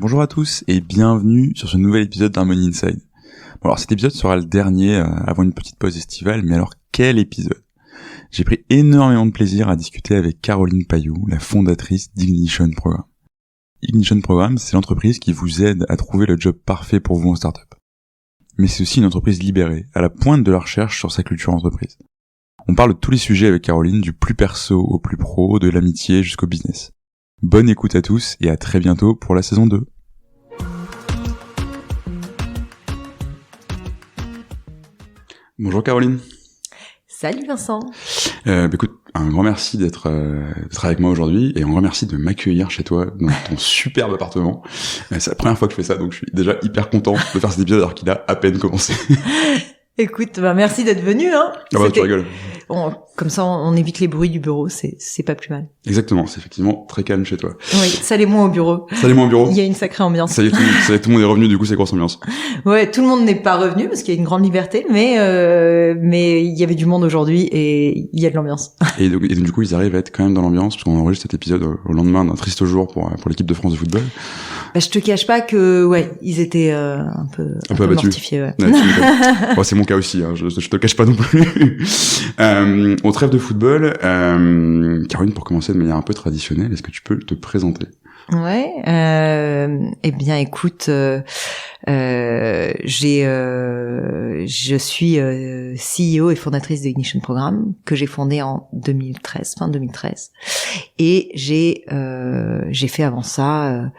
Bonjour à tous et bienvenue sur ce nouvel épisode d'Harmony Inside. Bon, alors cet épisode sera le dernier avant une petite pause estivale, mais alors quel épisode! J'ai pris énormément de plaisir à discuter avec Caroline Payou, la fondatrice d'Ignition Programme. Ignition Programme, c'est l'entreprise qui vous aide à trouver le job parfait pour vous en startup. Mais c'est aussi une entreprise libérée, à la pointe de la recherche sur sa culture entreprise. On parle de tous les sujets avec Caroline, du plus perso au plus pro, de l'amitié jusqu'au business. Bonne écoute à tous et à très bientôt pour la saison 2. Bonjour Caroline. Salut Vincent. Écoute, un grand merci d'être avec moi aujourd'hui et un grand merci de m'accueillir chez toi dans ton superbe appartement. C'est la première fois que je fais ça, donc je suis déjà hyper content de faire cet épisode alors qu'il a à peine commencé. Écoute, merci d'être venu. Hein. Ah bah tu rigoles. Comme ça, on évite les bruits du bureau, c'est pas plus mal. Exactement, c'est effectivement très calme chez toi. Oui, ça l'est moins au bureau. Ça l'est moins au bureau. Il y a une sacrée ambiance. Ça y est, tout le monde est revenu, du coup c'est grosse ambiance. Ouais, tout le monde n'est pas revenu parce qu'il y a une grande liberté, mais il y avait du monde aujourd'hui et il y a de l'ambiance. Et donc du coup, ils arrivent à être quand même dans l'ambiance parce qu'on enregistre cet épisode au lendemain d'un triste jour pour l'équipe de France de football. Bah, je te cache pas que ils étaient un peu abattus. mortifiés. Ouais. Bon, c'est mon cas aussi, hein, je te cache pas non plus. On trêve de football. Caroline, pour commencer de manière un peu traditionnelle, est-ce que tu peux te présenter? Ouais. Eh bien, écoute, je suis CEO et fondatrice d'Ignition Programme que j'ai fondé en 2013, fin 2013, et j'ai fait avant ça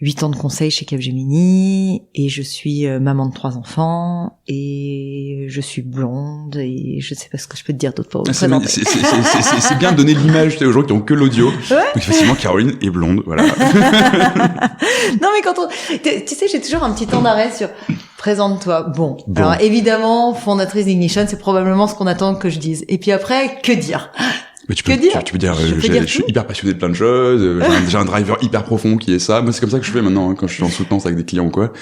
8 ans de conseil chez Capgemini et je suis maman de 3 enfants et je suis blonde et je sais pas ce que je peux te dire d'autre pour vous présenter. C'est bien de donner l'image aux gens qui ont que l'audio. Ouais. Donc effectivement, Caroline est blonde, voilà. Non mais tu sais, j'ai toujours un petit temps d'arrêt sur présente-toi. Bon. Alors évidemment, fondatrice d'Ignition, c'est probablement ce qu'on attend que je dise. Et puis après, que dire? Mais tu peux dire, je suis hyper passionné de plein de choses, j'ai un driver hyper profond qui est ça. Moi, c'est comme ça que je fais maintenant, hein, quand je suis en soutenance avec des clients ou quoi.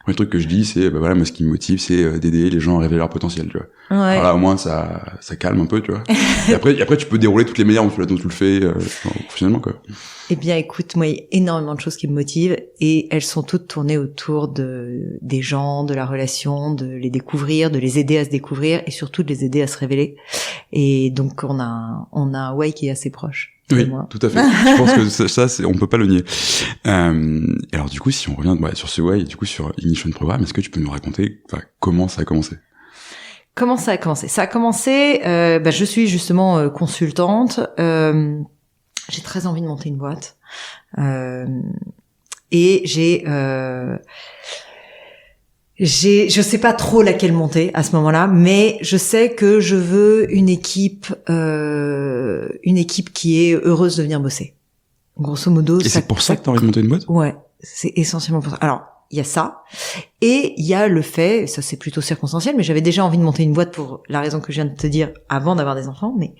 Le truc que je dis, c'est, voilà, moi, ce qui me motive, c'est d'aider les gens à révéler leur potentiel, tu vois. Ouais. Alors là, au moins, ça calme un peu, tu vois. Et après, tu peux dérouler toutes les manières dont tu le fais, professionnellement, quoi. Eh bien, écoute, moi, il y a énormément de choses qui me motivent et elles sont toutes tournées autour des gens, de la relation, de les découvrir, de les aider à se découvrir et surtout de les aider à se révéler. Et donc, on a un why qui est assez proche. Oui, tout à fait. Je pense que ça, on peut pas le nier. Alors, du coup, si on revient sur ce why, du coup, sur Ignition Programme, est-ce que tu peux nous raconter comment ça a commencé? Comment ça a commencé? Ça a commencé, je suis justement consultante. J'ai très envie de monter une boîte. Et je sais pas trop laquelle monter à ce moment-là, mais je sais que je veux une équipe qui est heureuse de venir bosser. Grosso modo. Et c'est pour ça que t'as envie de monter une boîte? Ouais. C'est essentiellement pour ça. Alors, il y a ça. Et il y a le fait, ça c'est plutôt circonstanciel, mais j'avais déjà envie de monter une boîte pour la raison que je viens de te dire avant d'avoir des enfants, mais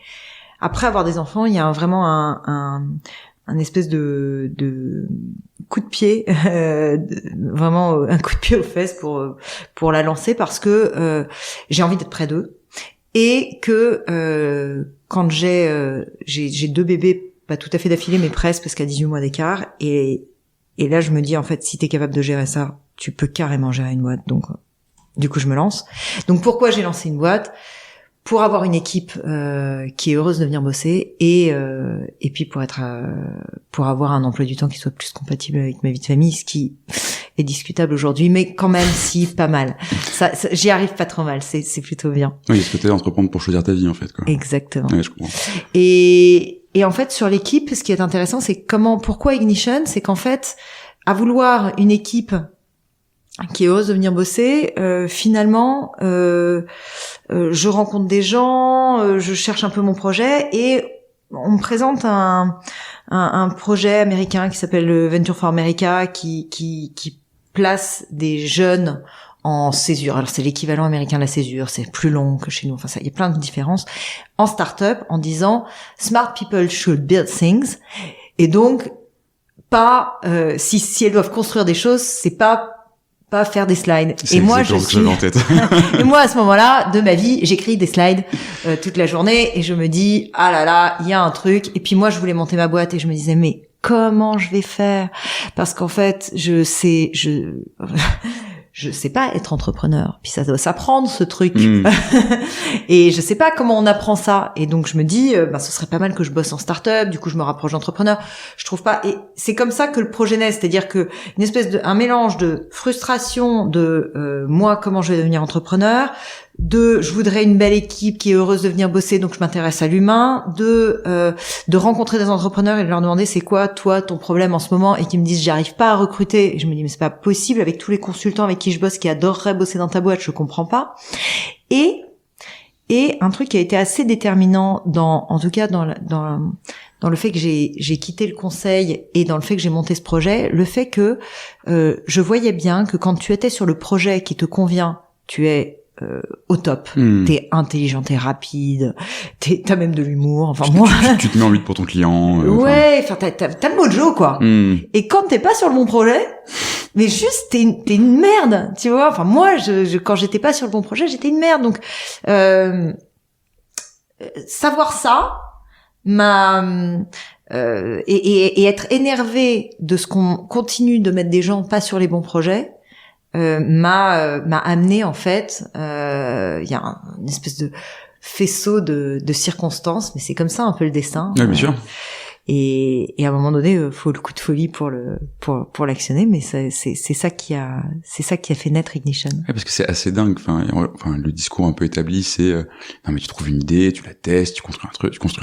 après avoir des enfants, il y a vraiment un espèce de coup de pied, vraiment un coup de pied aux fesses pour la lancer parce que j'ai envie d'être près d'eux et que quand j'ai 2 bébés, pas tout à fait d'affilée mais presque parce qu'à 18 mois d'écart et là je me dis en fait si t'es capable de gérer ça, tu peux carrément gérer une boîte. Donc du coup je me lance. Donc pourquoi j'ai lancé une boîte? Pour avoir une équipe qui est heureuse de venir bosser et puis pour avoir un emploi du temps qui soit plus compatible avec ma vie de famille, ce qui est discutable aujourd'hui, mais quand même si pas mal. Ça j'y arrive pas trop mal, c'est plutôt bien. Oui, il y a ce côté d'entreprendre pour choisir ta vie en fait, quoi. Exactement. Ouais, je comprends. Et en fait sur l'équipe, ce qui est intéressant, c'est pourquoi Ignition, c'est qu'en fait à vouloir une équipe qui est heureuse de venir bosser, finalement je rencontre des gens, je cherche un peu mon projet et on me présente un projet américain qui s'appelle Venture for America qui place des jeunes en césure. Alors c'est l'équivalent américain de la césure, c'est plus long que chez nous. Enfin ça, il y a plein de différences en start-up en disant smart people should build things et donc pas si elles doivent construire des choses, c'est pas faire des slides. Et moi, je suis en tête. Et moi, à ce moment-là de ma vie, j'écris des slides toute la journée et je me dis ah là là, il y a un truc. Et puis moi, je voulais monter ma boîte et je me disais mais comment je vais faire, parce qu'en fait, je sais pas être entrepreneur. Puis ça doit s'apprendre, ce truc. Et je sais pas comment on apprend ça. Et donc, je me dis, ce serait pas mal que je bosse en start-up. Du coup, je me rapproche d'entrepreneur. Je trouve pas. Et c'est comme ça que le projet naît. C'est-à-dire que un mélange de frustration de, moi, comment je vais devenir entrepreneur, je voudrais une belle équipe qui est heureuse de venir bosser, donc je m'intéresse à l'humain, de rencontrer des entrepreneurs et de leur demander c'est quoi toi ton problème en ce moment, et qu'ils me disent j'arrive pas à recruter, et je me dis mais c'est pas possible avec tous les consultants avec qui je bosse qui adoreraient bosser dans ta boîte, je comprends pas. Et un truc qui a été assez déterminant en tout cas dans le fait que j'ai quitté le conseil et dans le fait que j'ai monté ce projet, le fait que je voyais bien que quand tu étais sur le projet qui te convient, tu es au top. T'es intelligent, t'es rapide, t'as même de l'humour. Enfin moi, tu te mets en lutte pour ton client. Ouais, enfin t'as le mojo quoi. Et quand t'es pas sur le bon projet, mais juste t'es une merde, tu vois. Enfin moi, quand j'étais pas sur le bon projet, j'étais une merde. Donc savoir ça et être énervé de ce qu'on continue de mettre des gens pas sur les bons projets. M'a amené en fait, il y a une espèce de faisceau de circonstances, mais c'est comme ça un peu le destin. Ouais, bien sûr. Et à un moment donné, faut le coup de folie pour l'actionner, mais c'est ça qui a fait naître Ignition. Ouais, parce que c'est assez dingue. Enfin, le discours un peu établi, c'est non mais tu trouves une idée, tu la testes, tu construis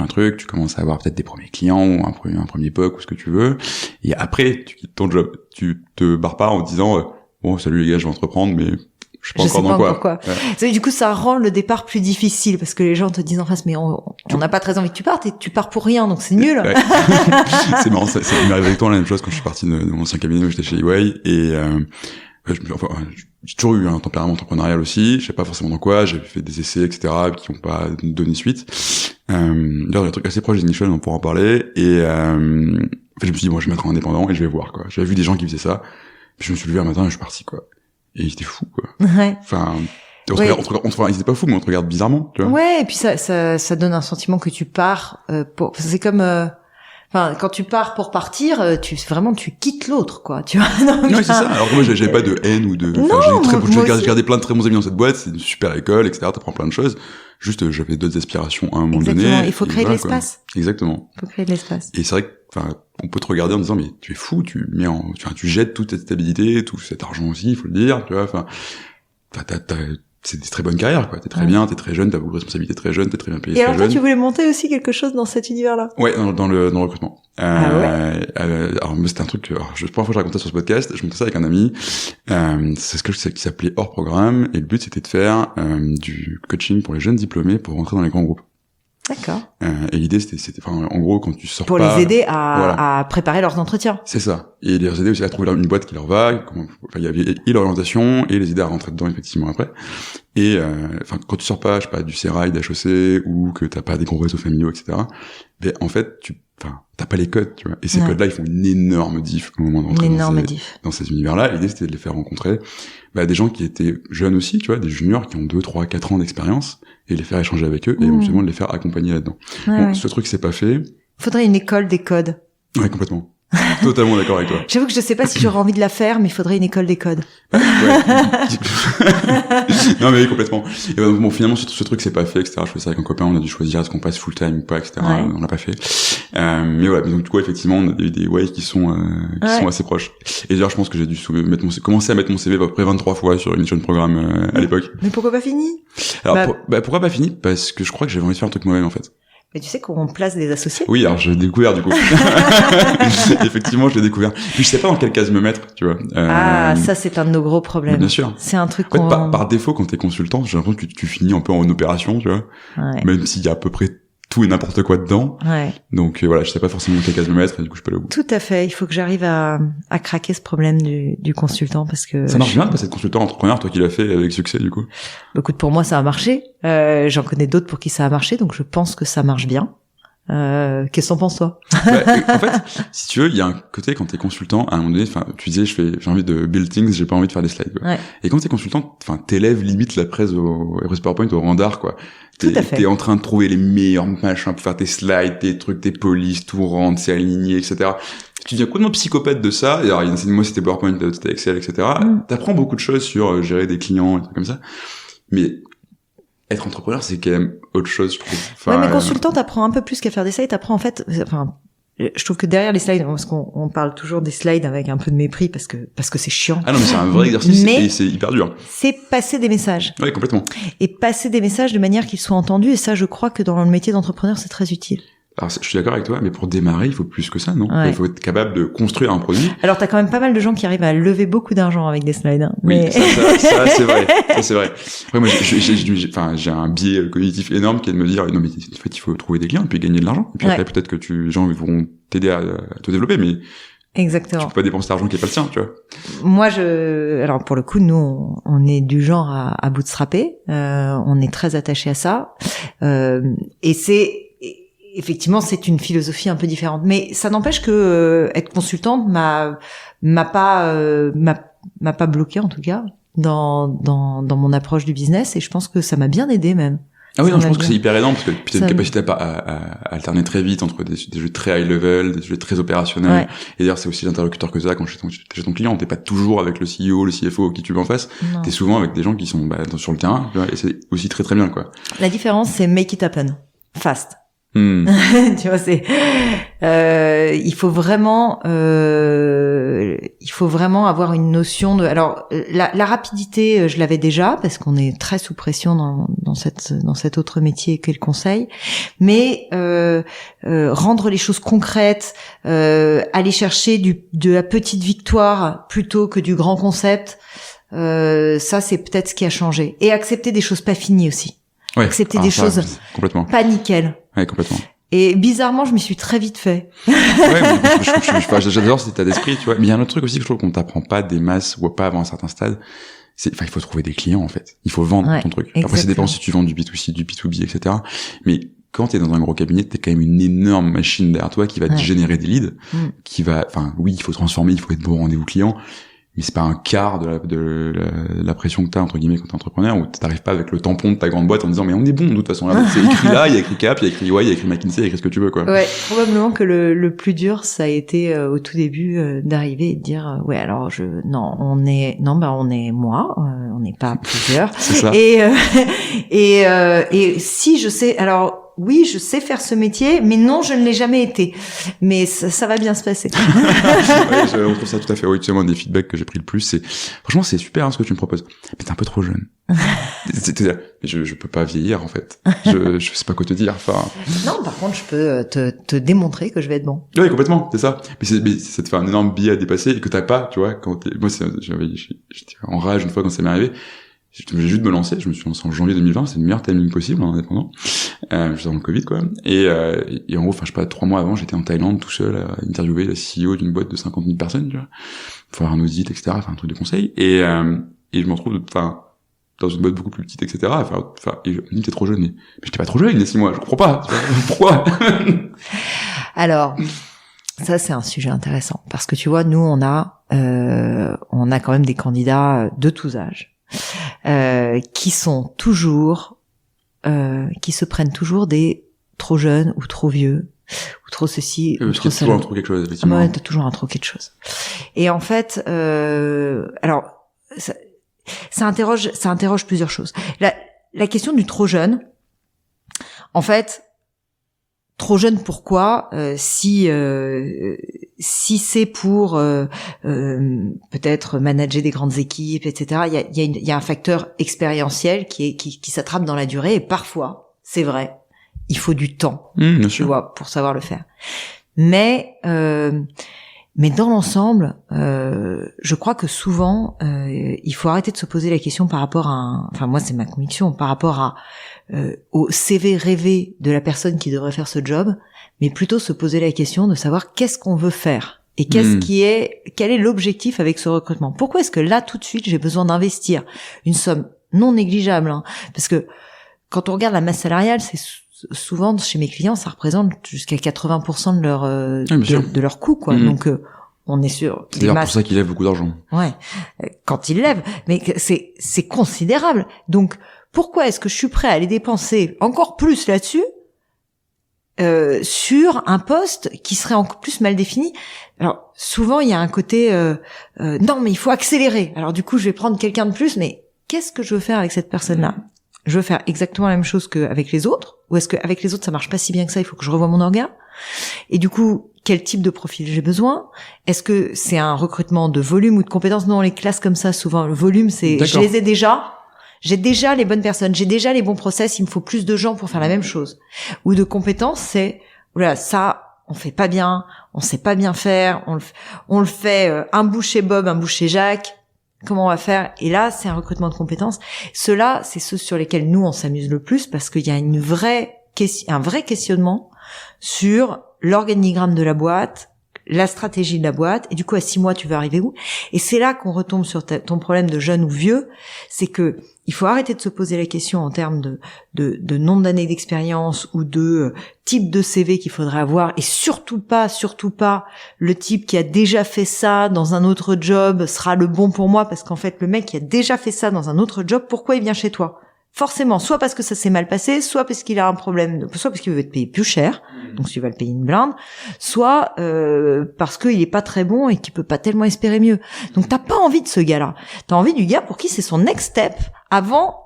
un truc, tu commences à avoir peut-être des premiers clients ou un premier POC ou ce que tu veux, et après tu quittes ton job, tu te barres pas en disant bon, salut les gars, je vais entreprendre, mais je sais pas encore dans quoi. Ouais. Du coup, ça rend le départ plus difficile parce que les gens te disent en face, mais on n'a pas très envie que tu partes et tu pars pour rien, donc c'est nul. Ouais. C'est marrant, ça m'est arrivé avec toi la même chose quand je suis parti de mon ancien cabinet où j'étais chez EY et j'ai toujours eu un tempérament entrepreneurial aussi, je sais pas forcément dans quoi, j'ai fait des essais, etc., qui ont pas donné suite. D'ailleurs, il y a un truc assez proche d'Ignition, on pourra en parler, et je me suis dit, bon, je vais me mettre en indépendant et je vais voir, quoi. J'avais vu des gens qui faisaient ça. Puis je me suis levé un matin et je suis parti, quoi. Et ils étaient fous, quoi. Ouais. Enfin, ils étaient pas fous, mais on te regarde bizarrement, tu vois. Ouais, et puis ça donne un sentiment que tu pars c'est comme quand tu pars pour partir, tu quittes l'autre, quoi, tu vois. Non, c'est ça. Alors que moi, j'avais pas de haine ou de, j'ai gardé plein de très bons amis dans cette boîte, c'est une super école, etc., t'apprends plein de choses. Juste, j'avais d'autres aspirations à un moment donné. Il faut créer de l'espace. Exactement. Il faut créer de l'espace. Et c'est vrai que, on peut te regarder en disant, mais tu es fou, tu jettes toute cette stabilité, tout cet argent aussi, il faut le dire, tu vois, c'est des très bonnes carrières, quoi. T'es très bien, t'es très jeune, t'as beaucoup de responsabilités très jeune, t'es très bien payé. Et alors toi, tu voulais monter aussi quelque chose dans cet univers-là? Ouais, dans le recrutement. Ouais. Alors, c'était un truc, la première fois que je racontais sur ce podcast, je montais ça avec un ami, c'est ce que qui s'appelait hors programme, et le but c'était de faire, du coaching pour les jeunes diplômés pour rentrer dans les grands groupes. D'accord. Et l'idée c'était en gros quand tu sors pour les aider à préparer leurs entretiens. C'est ça. Et les aider aussi à trouver une boîte qui leur va, il y avait et l'orientation et les aider à rentrer dedans effectivement après. Et quand tu sors pas, je sais pas, du Serail, d'HEC ou que t'as pas des gros réseaux familiaux, etc. Ben en fait t'as pas les codes, tu vois. Et ces codes-là, ils font une énorme diff au moment d'entrer dans ces univers-là. L'idée c'était de les faire rencontrer des gens qui étaient jeunes aussi, tu vois, des juniors qui ont 2, 3, 4 ans d'expérience, et les faire échanger avec eux, et éventuellement de les faire accompagner là-dedans. Ce truc c'est pas fait. Faudrait une école des codes. Ouais, complètement. Totalement d'accord avec toi. J'avoue que je sais pas si j'aurais envie de la faire, mais il faudrait une école des codes. Ouais. Non mais complètement. Et bon, finalement ce truc c'est pas fait, etc. Je fais ça avec un copain, on a dû choisir est-ce qu'on passe full time ou pas, etc. Ouais. On l'a pas fait. Mais voilà. Donc du coup effectivement on a des ways qui sont assez proches. Et d'ailleurs je pense que j'ai dû commencer à mettre mon CV à peu près 23 fois sur Ignition Programme à l'époque. Mais pourquoi pas fini? Alors pourquoi pas fini? Parce que je crois que j'avais envie de faire un truc moi-même en fait. Mais tu sais qu'on place des associés? Oui, alors je l'ai découvert du coup. Effectivement, je l'ai découvert. Puis je sais pas dans quelle case me mettre, tu vois. Ça c'est un de nos gros problèmes. Bien sûr. C'est un truc en fait, par défaut, quand t'es consultant, j'ai l'impression que tu finis un peu en opération, tu vois. Ouais. Même s'il y a à peu près tout et n'importe quoi dedans. Ouais. Donc voilà, je sais pas forcément dans quelle case me mettre et du coup je peux aller au bout. Tout à fait. Il faut que j'arrive à craquer ce problème du consultant parce que ça marche bien de passer de consultant entrepreneur, toi qui l'as fait avec succès du coup. Écoute, pour moi ça a marché. J'en connais d'autres pour qui ça a marché, donc je pense que ça marche bien. Qu'est-ce que t'en penses, toi? En fait, si tu veux, il y a un côté quand t'es consultant, à un moment donné, enfin, tu disais, j'ai envie de build things, j'ai pas envie de faire des slides, quoi. Ouais. Et quand t'es consultant, enfin, t'élèves limite la presse PowerPoint au rang d'art, quoi. Tout à fait. T'es en train de trouver les meilleurs machins pour faire tes slides, tes trucs, tes polices, tout rendre, c'est aligné, etc. Tu deviens complètement psychopathe de ça. Et alors, moi, c'était PowerPoint, c'était Excel, etc. T'apprends beaucoup de choses sur gérer des clients, et trucs comme ça. Mais être entrepreneur, c'est quand même autre chose, je trouve. Enfin, ouais, mais consultant, t'apprends un peu plus qu'à faire des slides. T'apprends en fait, enfin, je trouve que derrière les slides, parce qu'on parle toujours des slides avec un peu de mépris parce que c'est chiant. Ah non, mais c'est un vrai exercice et c'est hyper dur. C'est passer des messages. Oui, complètement. Et passer des messages de manière qu'ils soient entendus. Et ça, je crois que dans le métier d'entrepreneur, c'est très utile. Alors, je suis d'accord avec toi, mais pour démarrer, il faut plus que ça, non? Ouais. Il faut être capable de construire un produit. Alors, t'as quand même pas mal de gens qui arrivent à lever beaucoup d'argent avec des slides, hein. Oui, Mais... ça, c'est vrai. Ça, c'est vrai. Après, moi, j'ai un biais cognitif énorme qui est de me dire, non, mais en fait, il faut trouver des clients et puis gagner de l'argent. Et puis après, peut-être que les gens vont t'aider à te développer, mais exactement. tu peux pas dépenser l'argent qui est pas le tien, tu vois. Moi, alors pour le coup, nous, on est du genre à bootstrapper. On est très attaché à ça. Et effectivement, c'est une philosophie un peu différente, mais ça n'empêche que être consultante m'a pas bloqué, en tout cas dans mon approche du business, et je pense que ça m'a bien aidé même. Ah oui, non, je pense que c'est hyper aidant parce que puis t'as une capacité à alterner très vite entre des jeux très high level, des jeux très opérationnels. Ouais. Et d'ailleurs, c'est aussi l'interlocuteur que ça quand t'es chez ton client. T'es pas toujours avec le CEO, le CFO qui tu veux en face. Non. T'es souvent avec des gens qui sont sur le terrain, tu vois, et c'est aussi très très bien, quoi. La différence, c'est make it happen, fast. Tu vois, il faut vraiment avoir une notion de. Alors, la rapidité, je l'avais déjà parce qu'on est très sous pression dans cet autre métier qu'est le conseil. Mais rendre les choses concrètes, aller chercher de la petite victoire plutôt que du grand concept, ça c'est peut-être ce qui a changé. Et accepter des choses pas finies aussi. Ouais. Accepter des choses complètement. Pas nickel. Ouais, complètement. Et bizarrement, je m'y suis très vite fait. Ouais, j'adore cet état d'esprit, tu vois. Mais il y a un autre truc aussi que je trouve qu'on t'apprend pas des masses ou pas avant un certain stade. Il faut trouver des clients, en fait. Il faut vendre ton truc. Exactement. Après, ça dépend si tu vends du B2C, du B2B, etc. Mais quand t'es dans un gros cabinet, t'es quand même une énorme machine derrière toi qui va te générer des leads, oui, il faut transformer, il faut être bon rendez-vous client. Mais c'est pas un quart de la pression que t'as, entre guillemets, quand t'es entrepreneur, où t'arrives pas avec le tampon de ta grande boîte en disant, mais on est bon, de toute façon, là, c'est écrit là, il y a écrit Cap, il y a écrit EY, il y a écrit McKinsey, il y a écrit ce que tu veux, quoi. Ouais, probablement que le plus dur, ça a été, au tout début, d'arriver et de dire, on est moi, on n'est pas plusieurs. C'est ça. Et si je sais, alors, oui, je sais faire ce métier, mais non, je ne l'ai jamais été. Mais ça va bien se passer. Ouais, on trouve ça tout à fait. Oui, tu sais, moi, des feedbacks que j'ai pris le plus, franchement, c'est super, hein, ce que tu me proposes. Mais t'es un peu trop jeune. Je peux pas vieillir, en fait. Je sais pas quoi te dire, enfin. Non, par contre, je peux te démontrer que je vais être bon. Oui, complètement, c'est ça. Mais ça te fait un énorme biais à dépasser et que t'as pas, tu vois, moi, j'étais en rage une fois quand ça m'est arrivé. J'ai juste me lancer, je me suis lancé en janvier 2020, c'est le meilleur timing possible en indépendant. Juste avant le Covid, quoi. Et en gros, je sais pas, 3 mois avant, j'étais en Thaïlande tout seul à interviewer la CEO d'une boîte de 50 000 personnes, tu vois. Faut faire un audit, etc., faire un truc de conseil. Et je me retrouve, dans une boîte beaucoup plus petite, etc., et je me dis, t'es trop jeune. Mais j'étais pas trop jeune, il y a 6 mois, je comprends pas. Pourquoi? Alors, ça, c'est un sujet intéressant. Parce que tu vois, nous, on a quand même des candidats de tous âges. Qui sont toujours, qui se prennent toujours des trop jeunes ou trop vieux ou trop ceci ou trop ça. Toujours un trop quelque chose, effectivement. Ouais, t'as toujours un trop quelque chose. Et en fait, alors ça interroge plusieurs choses. La question du trop jeune, en fait. Trop jeune, pourquoi? Si c'est pour peut-être manager des grandes équipes, etc. Il y a un facteur expérientiel qui s'attrape dans la durée, et parfois, c'est vrai, il faut du temps, tu vois, pour savoir le faire. Mais dans l'ensemble, je crois que souvent, il faut arrêter de se poser la question par rapport à moi c'est ma conviction, par rapport à au CV rêvé de la personne qui devrait faire ce job, mais plutôt se poser la question de savoir qu'est-ce qu'on veut faire et quel est l'objectif avec ce recrutement. Pourquoi est-ce que là tout de suite j'ai besoin d'investir une somme non négligeable, hein, parce que quand on regarde la masse salariale, souvent chez mes clients, ça représente jusqu'à 80% de leur de leur coût, quoi. Mmh. Donc on est sur c'est d'ailleurs pour ça qu'ils lèvent beaucoup d'argent. Ouais, quand ils lèvent, mais c'est considérable. Donc pourquoi est-ce que je suis prêt à aller dépenser encore plus là-dessus sur un poste qui serait encore plus mal défini? Alors souvent il y a un côté non mais il faut accélérer. Alors du coup je vais prendre quelqu'un de plus, mais qu'est-ce que je veux faire avec cette personne-là? Je veux faire exactement la même chose qu'avec les autres, ou est-ce qu'avec les autres ça marche pas si bien que ça, il faut que je revoie mon orga? Et du coup, quel type de profil j'ai besoin? Est-ce que c'est un recrutement de volume ou de compétences? Non, les classes comme ça, souvent le volume c'est je les ai déjà. J'ai déjà les bonnes personnes, j'ai déjà les bons process, il me faut plus de gens pour faire la même chose. Ou de compétences, c'est voilà, ça on fait pas bien, on sait pas bien faire, on le fait un bout chez Bob, un bout chez Jacques. Comment on va faire? Et là, c'est un recrutement de compétences. Ceux-là, c'est ceux sur lesquels nous on s'amuse le plus parce qu'il y a un vrai questionnement sur l'organigramme de la boîte, la stratégie de la boîte, et du coup à 6 mois tu veux arriver où? Et c'est là qu'on retombe sur ton problème de jeune ou vieux, c'est que il faut arrêter de se poser la question en termes de nombre d'années d'expérience ou de type de CV qu'il faudrait avoir, et surtout pas le type qui a déjà fait ça dans un autre job sera le bon pour moi, parce qu'en fait le mec qui a déjà fait ça dans un autre job, pourquoi il vient chez toi? Forcément, soit parce que ça s'est mal passé, soit parce qu'il a un problème, soit parce qu'il veut te payer plus cher, donc tu vas le payer une blinde, soit parce qu'il est pas très bon et qu'il peut pas tellement espérer mieux. Donc t'as pas envie de ce gars-là. T'as envie du gars pour qui c'est son next step avant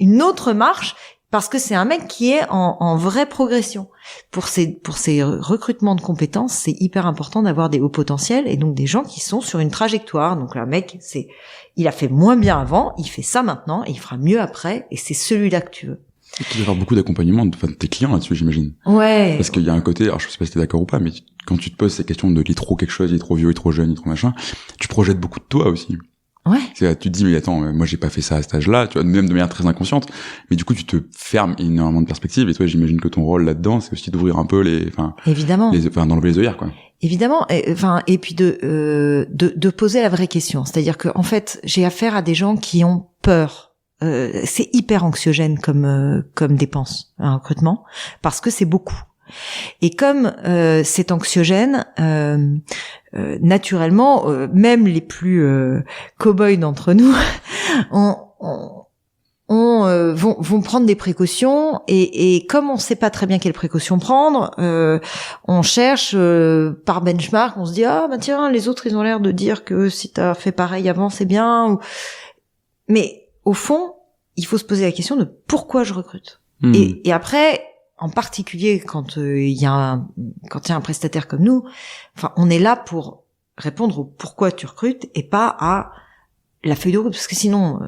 une autre marche, parce que c'est un mec qui est en vraie progression. Pour ces recrutements de compétences, c'est hyper important d'avoir des hauts potentiels et donc des gens qui sont sur une trajectoire. Donc là, le mec, il a fait moins bien avant, il fait ça maintenant et il fera mieux après, et c'est celui-là que tu veux. Et tu dois avoir beaucoup d'accompagnement de tes clients là-dessus, j'imagine. Ouais. Parce qu'il y a un côté, alors je sais pas si t'es d'accord ou pas, mais quand tu te poses ces questions de il est trop quelque chose, il est trop vieux, il est trop jeune, il est trop machin, tu projettes beaucoup de toi aussi. Ouais. Tu te dis, mais attends, moi j'ai pas fait ça à cet âge-là, tu vois, même de manière très inconsciente, mais du coup tu te fermes énormément de perspectives, et toi j'imagine que ton rôle là-dedans, c'est aussi d'ouvrir un peu évidemment, d'enlever les œillères, quoi. Évidemment, et puis de poser la vraie question, c'est-à-dire que en fait j'ai affaire à des gens qui ont peur. C'est hyper anxiogène comme dépense, un recrutement, parce que c'est beaucoup. Et comme c'est anxiogène, naturellement, même les plus cow-boys d'entre nous vont prendre des précautions, et comme on sait pas très bien quelles précautions prendre, on cherche par benchmark, on se dit tiens, les autres ils ont l'air de dire que si t'as fait pareil avant c'est bien, mais au fond il faut se poser la question de pourquoi je recrute. Et après, en particulier quand il y a un prestataire comme nous, enfin on est là pour répondre au pourquoi tu recrutes et pas à la feuille de route, parce que sinon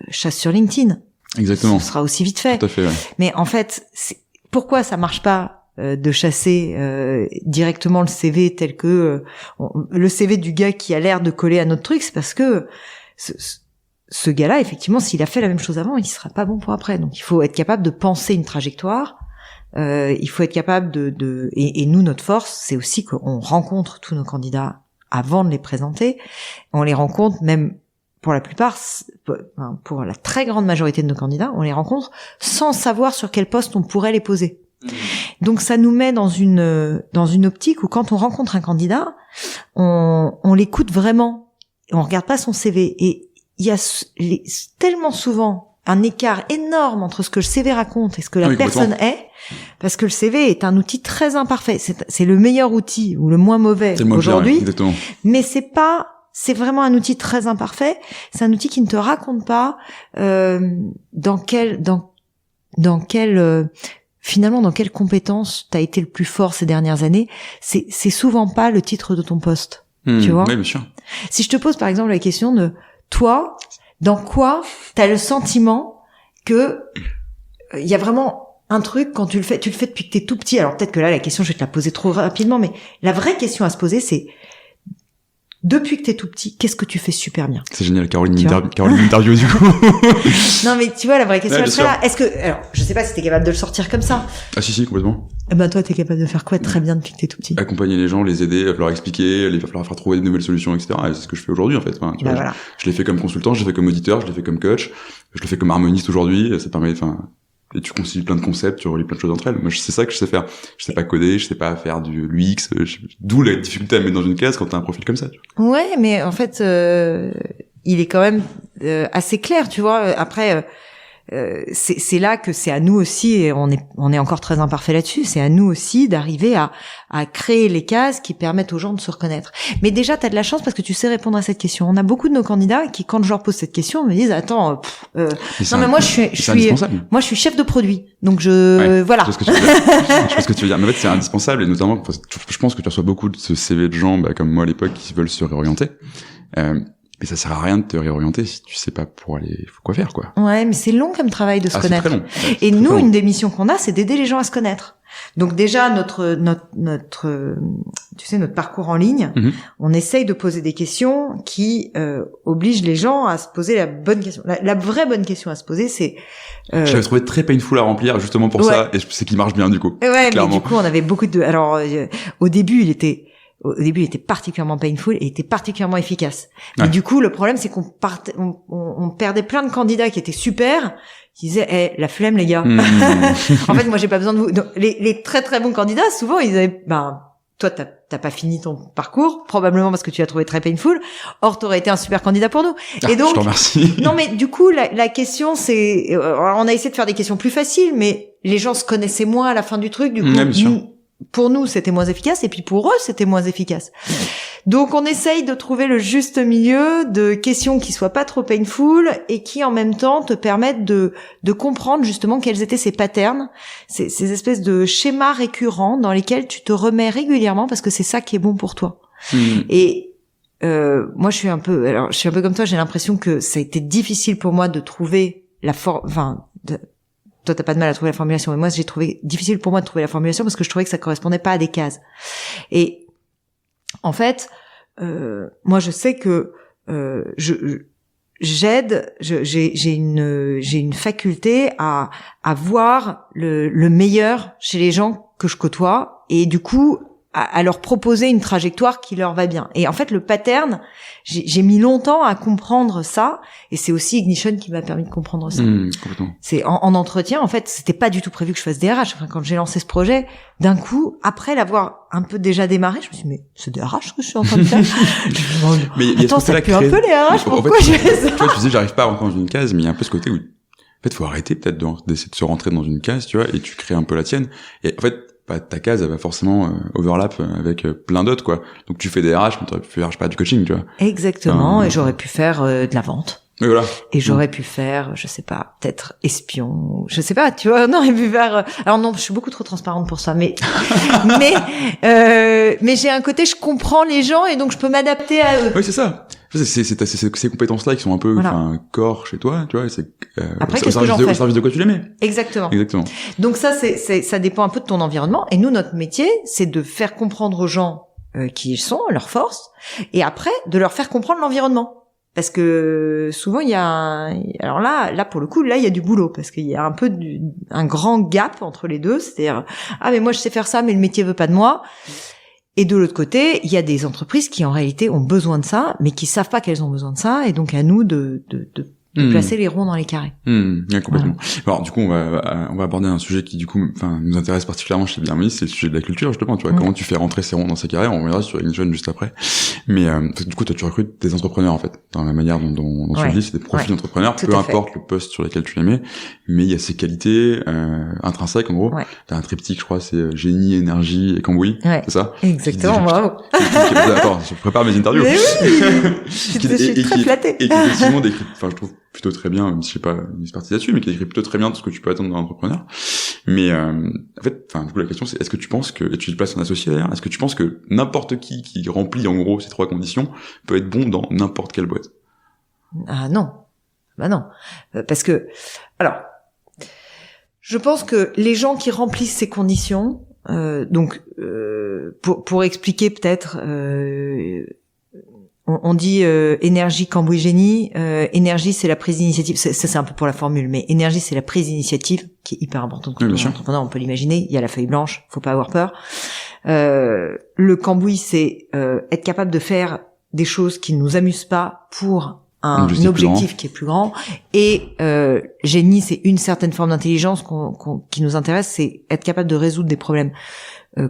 chasse sur LinkedIn. Exactement. Ce sera aussi vite fait. Tout à fait, ouais. Mais en fait, pourquoi ça marche pas de chasser directement le CV tel que le CV du gars qui a l'air de coller à notre truc, c'est parce que ce gars-là, effectivement, s'il a fait la même chose avant, il sera pas bon pour après. Donc il faut être capable de penser une trajectoire. Il faut être capable et nous, notre force, c'est aussi qu'on rencontre tous nos candidats avant de les présenter. On les rencontre même, pour la plupart, pour la très grande majorité de nos candidats, on les rencontre sans savoir sur quel poste on pourrait les poser. Donc ça nous met dans une optique où quand on rencontre un candidat, on l'écoute vraiment, et on regarde pas son CV. Et il y a tellement souvent un écart énorme entre ce que le CV raconte et ce que la personne est, parce que le CV est un outil très imparfait. C'est le meilleur outil ou le moins mauvais aujourd'hui, mais c'est vraiment un outil très imparfait. C'est un outil qui ne te raconte pas dans quelle compétence t'as été le plus fort ces dernières années. C'est souvent pas le titre de ton poste, tu vois. Oui, bien sûr. Si je te pose par exemple la question de toi, dans quoi t'as le sentiment que il y a vraiment un truc quand tu le fais depuis que t'es tout petit. Alors peut-être que là la question je vais te la poser trop rapidement, mais la vraie question à se poser c'est: depuis que t'es tout petit, qu'est-ce que tu fais super bien? C'est génial, Caroline interview du coup. Non mais tu vois, la vraie question, ouais, elle serait là. Est-ce que, alors, je sais pas si t'es capable de le sortir comme ça. Ah si, complètement. Toi, t'es capable de faire quoi très bien depuis que t'es tout petit? Accompagner les gens, les aider, leur expliquer, leur faire trouver de nouvelles solutions, etc. Et c'est ce que je fais aujourd'hui, en fait. Enfin, tu vois, voilà. Je l'ai fait comme consultant, je l'ai fait comme auditeur, je l'ai fait comme coach, je le fais comme harmoniste aujourd'hui, ça permet, et tu concilies plein de concepts, tu relis plein de choses entre elles. Moi, c'est ça que je sais faire. Je sais pas coder, je sais pas faire du l'UX, d'où la difficulté à mettre dans une case quand t'as un profil comme ça. Tu vois. Ouais, mais en fait, il est quand même assez clair, tu vois. Après, c'est là que c'est à nous aussi, et on est encore très imparfait là-dessus, c'est à nous aussi d'arriver à créer les cases qui permettent aux gens de se reconnaître. Mais déjà, t'as de la chance parce que tu sais répondre à cette question. On a beaucoup de nos candidats qui, quand je leur pose cette question, me disent attends, non mais moi je suis chef de produit, donc voilà. Je sais ce que tu veux dire. Mais en fait, c'est indispensable, et notamment, je pense que tu reçois beaucoup de ce CV de gens, comme moi à l'époque, qui veulent se réorienter. Mais ça sert à rien de te réorienter si tu sais pas pour aller quoi faire, quoi. Ouais, mais c'est long comme travail de se connaître. C'est très long. Ouais, et nous, une des missions qu'on a, c'est d'aider les gens à se connaître. Donc déjà, notre parcours en ligne, on essaye de poser des questions qui obligent les gens à se poser la bonne question. La vraie bonne question à se poser, c'est... J'avais trouvé très painful à remplir justement pour ça, et c'est qu'il marche bien du coup. Ouais, clairement. Mais du coup, on avait beaucoup de... Alors, au début, il était particulièrement painful et était particulièrement efficace. Mais du coup, le problème, c'est on perdait plein de candidats qui étaient super, qui disaient, la flemme, les gars. En fait, moi, j'ai pas besoin de vous. Donc, les très très bons candidats, souvent, ils avaient, toi, t'as pas fini ton parcours, probablement parce que tu l'as trouvé très painful. Or, t'aurais été un super candidat pour nous. Et donc, je te remercie. Non, mais du coup, la question, c'est, on a essayé de faire des questions plus faciles, mais les gens se connaissaient moins à la fin du truc. Du coup, pour nous, c'était moins efficace, et puis pour eux, c'était moins efficace. Donc, on essaye de trouver le juste milieu de questions qui soient pas trop painful et qui, en même temps, te permettent de comprendre justement quels étaient ces patterns, ces espèces de schémas récurrents dans lesquels tu te remets régulièrement parce que c'est ça qui est bon pour toi. Et moi, je suis un peu comme toi. J'ai l'impression que ça a été difficile pour moi de trouver toi, t'as pas de mal à trouver la formulation, mais moi, j'ai trouvé difficile pour moi de trouver la formulation parce que je trouvais que ça correspondait pas à des cases. Et en fait, moi, je sais que j'ai une faculté à voir le meilleur chez les gens que je côtoie, et du coup à leur proposer une trajectoire qui leur va bien. Et en fait, le pattern, j'ai mis longtemps à comprendre ça, et c'est aussi Ignition qui m'a permis de comprendre ça. Complètement. C'est en entretien, en fait, c'était pas du tout prévu que je fasse des RH. Enfin, quand j'ai lancé ce projet, d'un coup, après l'avoir un peu déjà démarré, je me suis dit, mais c'est des RH que je suis en train de faire. Mais attends, ça pue un peu les RH, pourquoi je fais ça? Tu vois, tu disais, j'arrive pas à rentrer dans une case, mais il y a un peu ce côté où, en fait, faut arrêter peut-être d'essayer de se rentrer dans une case, tu vois, et tu crées un peu la tienne. Et en fait, ta case, elle va forcément overlap avec plein d'autres, quoi. Donc tu fais des RH, mais t'aurais pu faire, je sais pas, du coaching, tu vois. Exactement, et j'aurais pu faire de la vente. Mais voilà. Et j'aurais pu faire, je sais pas, peut-être espion, je sais pas, tu vois, non, j'aurais pu faire, alors non, je suis beaucoup trop transparente pour ça, mais j'ai un côté, je comprends les gens et donc je peux m'adapter à eux. Oui, c'est ça. C'est ces compétences-là qui sont un peu, corps chez toi, tu vois, c'est, après, au service de quoi tu les mets. Exactement. Donc ça, ça dépend un peu de ton environnement. Et nous, notre métier, c'est de faire comprendre aux gens qui ils sont, leurs forces, et après, de leur faire comprendre l'environnement. Parce que souvent il y a alors là pour le coup il y a du boulot parce qu'il y a un peu un grand gap entre les deux, c'est-à-dire mais moi je sais faire ça mais le métier veut pas de moi. Et de l'autre côté, il y a des entreprises qui en réalité ont besoin de ça mais qui savent pas qu'elles ont besoin de ça, et donc à nous de placer les ronds dans les carrés. Yeah, complètement. Voilà. Alors du coup on va aborder un sujet qui du coup nous intéresse particulièrement chez Bienvenue, c'est le sujet de la culture justement, tu vois, comment tu fais rentrer ces ronds dans ces carrés. On reviendra sur Ignition juste après. Mais du coup toi tu recrutes des entrepreneurs en fait, dans la manière dont tu le dis, c'est des profils d'entrepreneurs, peu importe le poste sur lequel tu les mets, mais il y a ces qualités intrinsèques en gros. T'as un triptyque, je crois, c'est génie, énergie et cambouis, c'est ça? Exactement, bravo. Attends, je prépare mes interviews. Mais oui, je suis très flattée. Et qui effectivement décrit, je trouve plutôt très bien, même si je sais pas une expertise là-dessus, mais qui décrit plutôt très bien tout ce que tu peux attendre d'un entrepreneur. Mais en fait, du coup la question c'est, est-ce que tu penses que, et tu te places en associé d'ailleurs, est-ce que tu penses que n'importe qui remplit en gros ces trois conditions peut être bon dans n'importe quelle boîte? Ah non, non, parce que alors je pense que les gens qui remplissent ces conditions, pour expliquer peut-être. On dit énergie, cambouis, génie. Énergie, c'est la prise d'initiative. Ça, c'est un peu pour la formule, mais énergie, c'est la prise d'initiative qui est hyper importante quand on est entrepreneur. On peut l'imaginer. Il y a la feuille blanche, faut pas avoir peur. Le cambouis, c'est être capable de faire des choses qui ne nous amusent pas pour un objectif qui est plus grand. Et génie, c'est une certaine forme d'intelligence qui nous intéresse, c'est être capable de résoudre des problèmes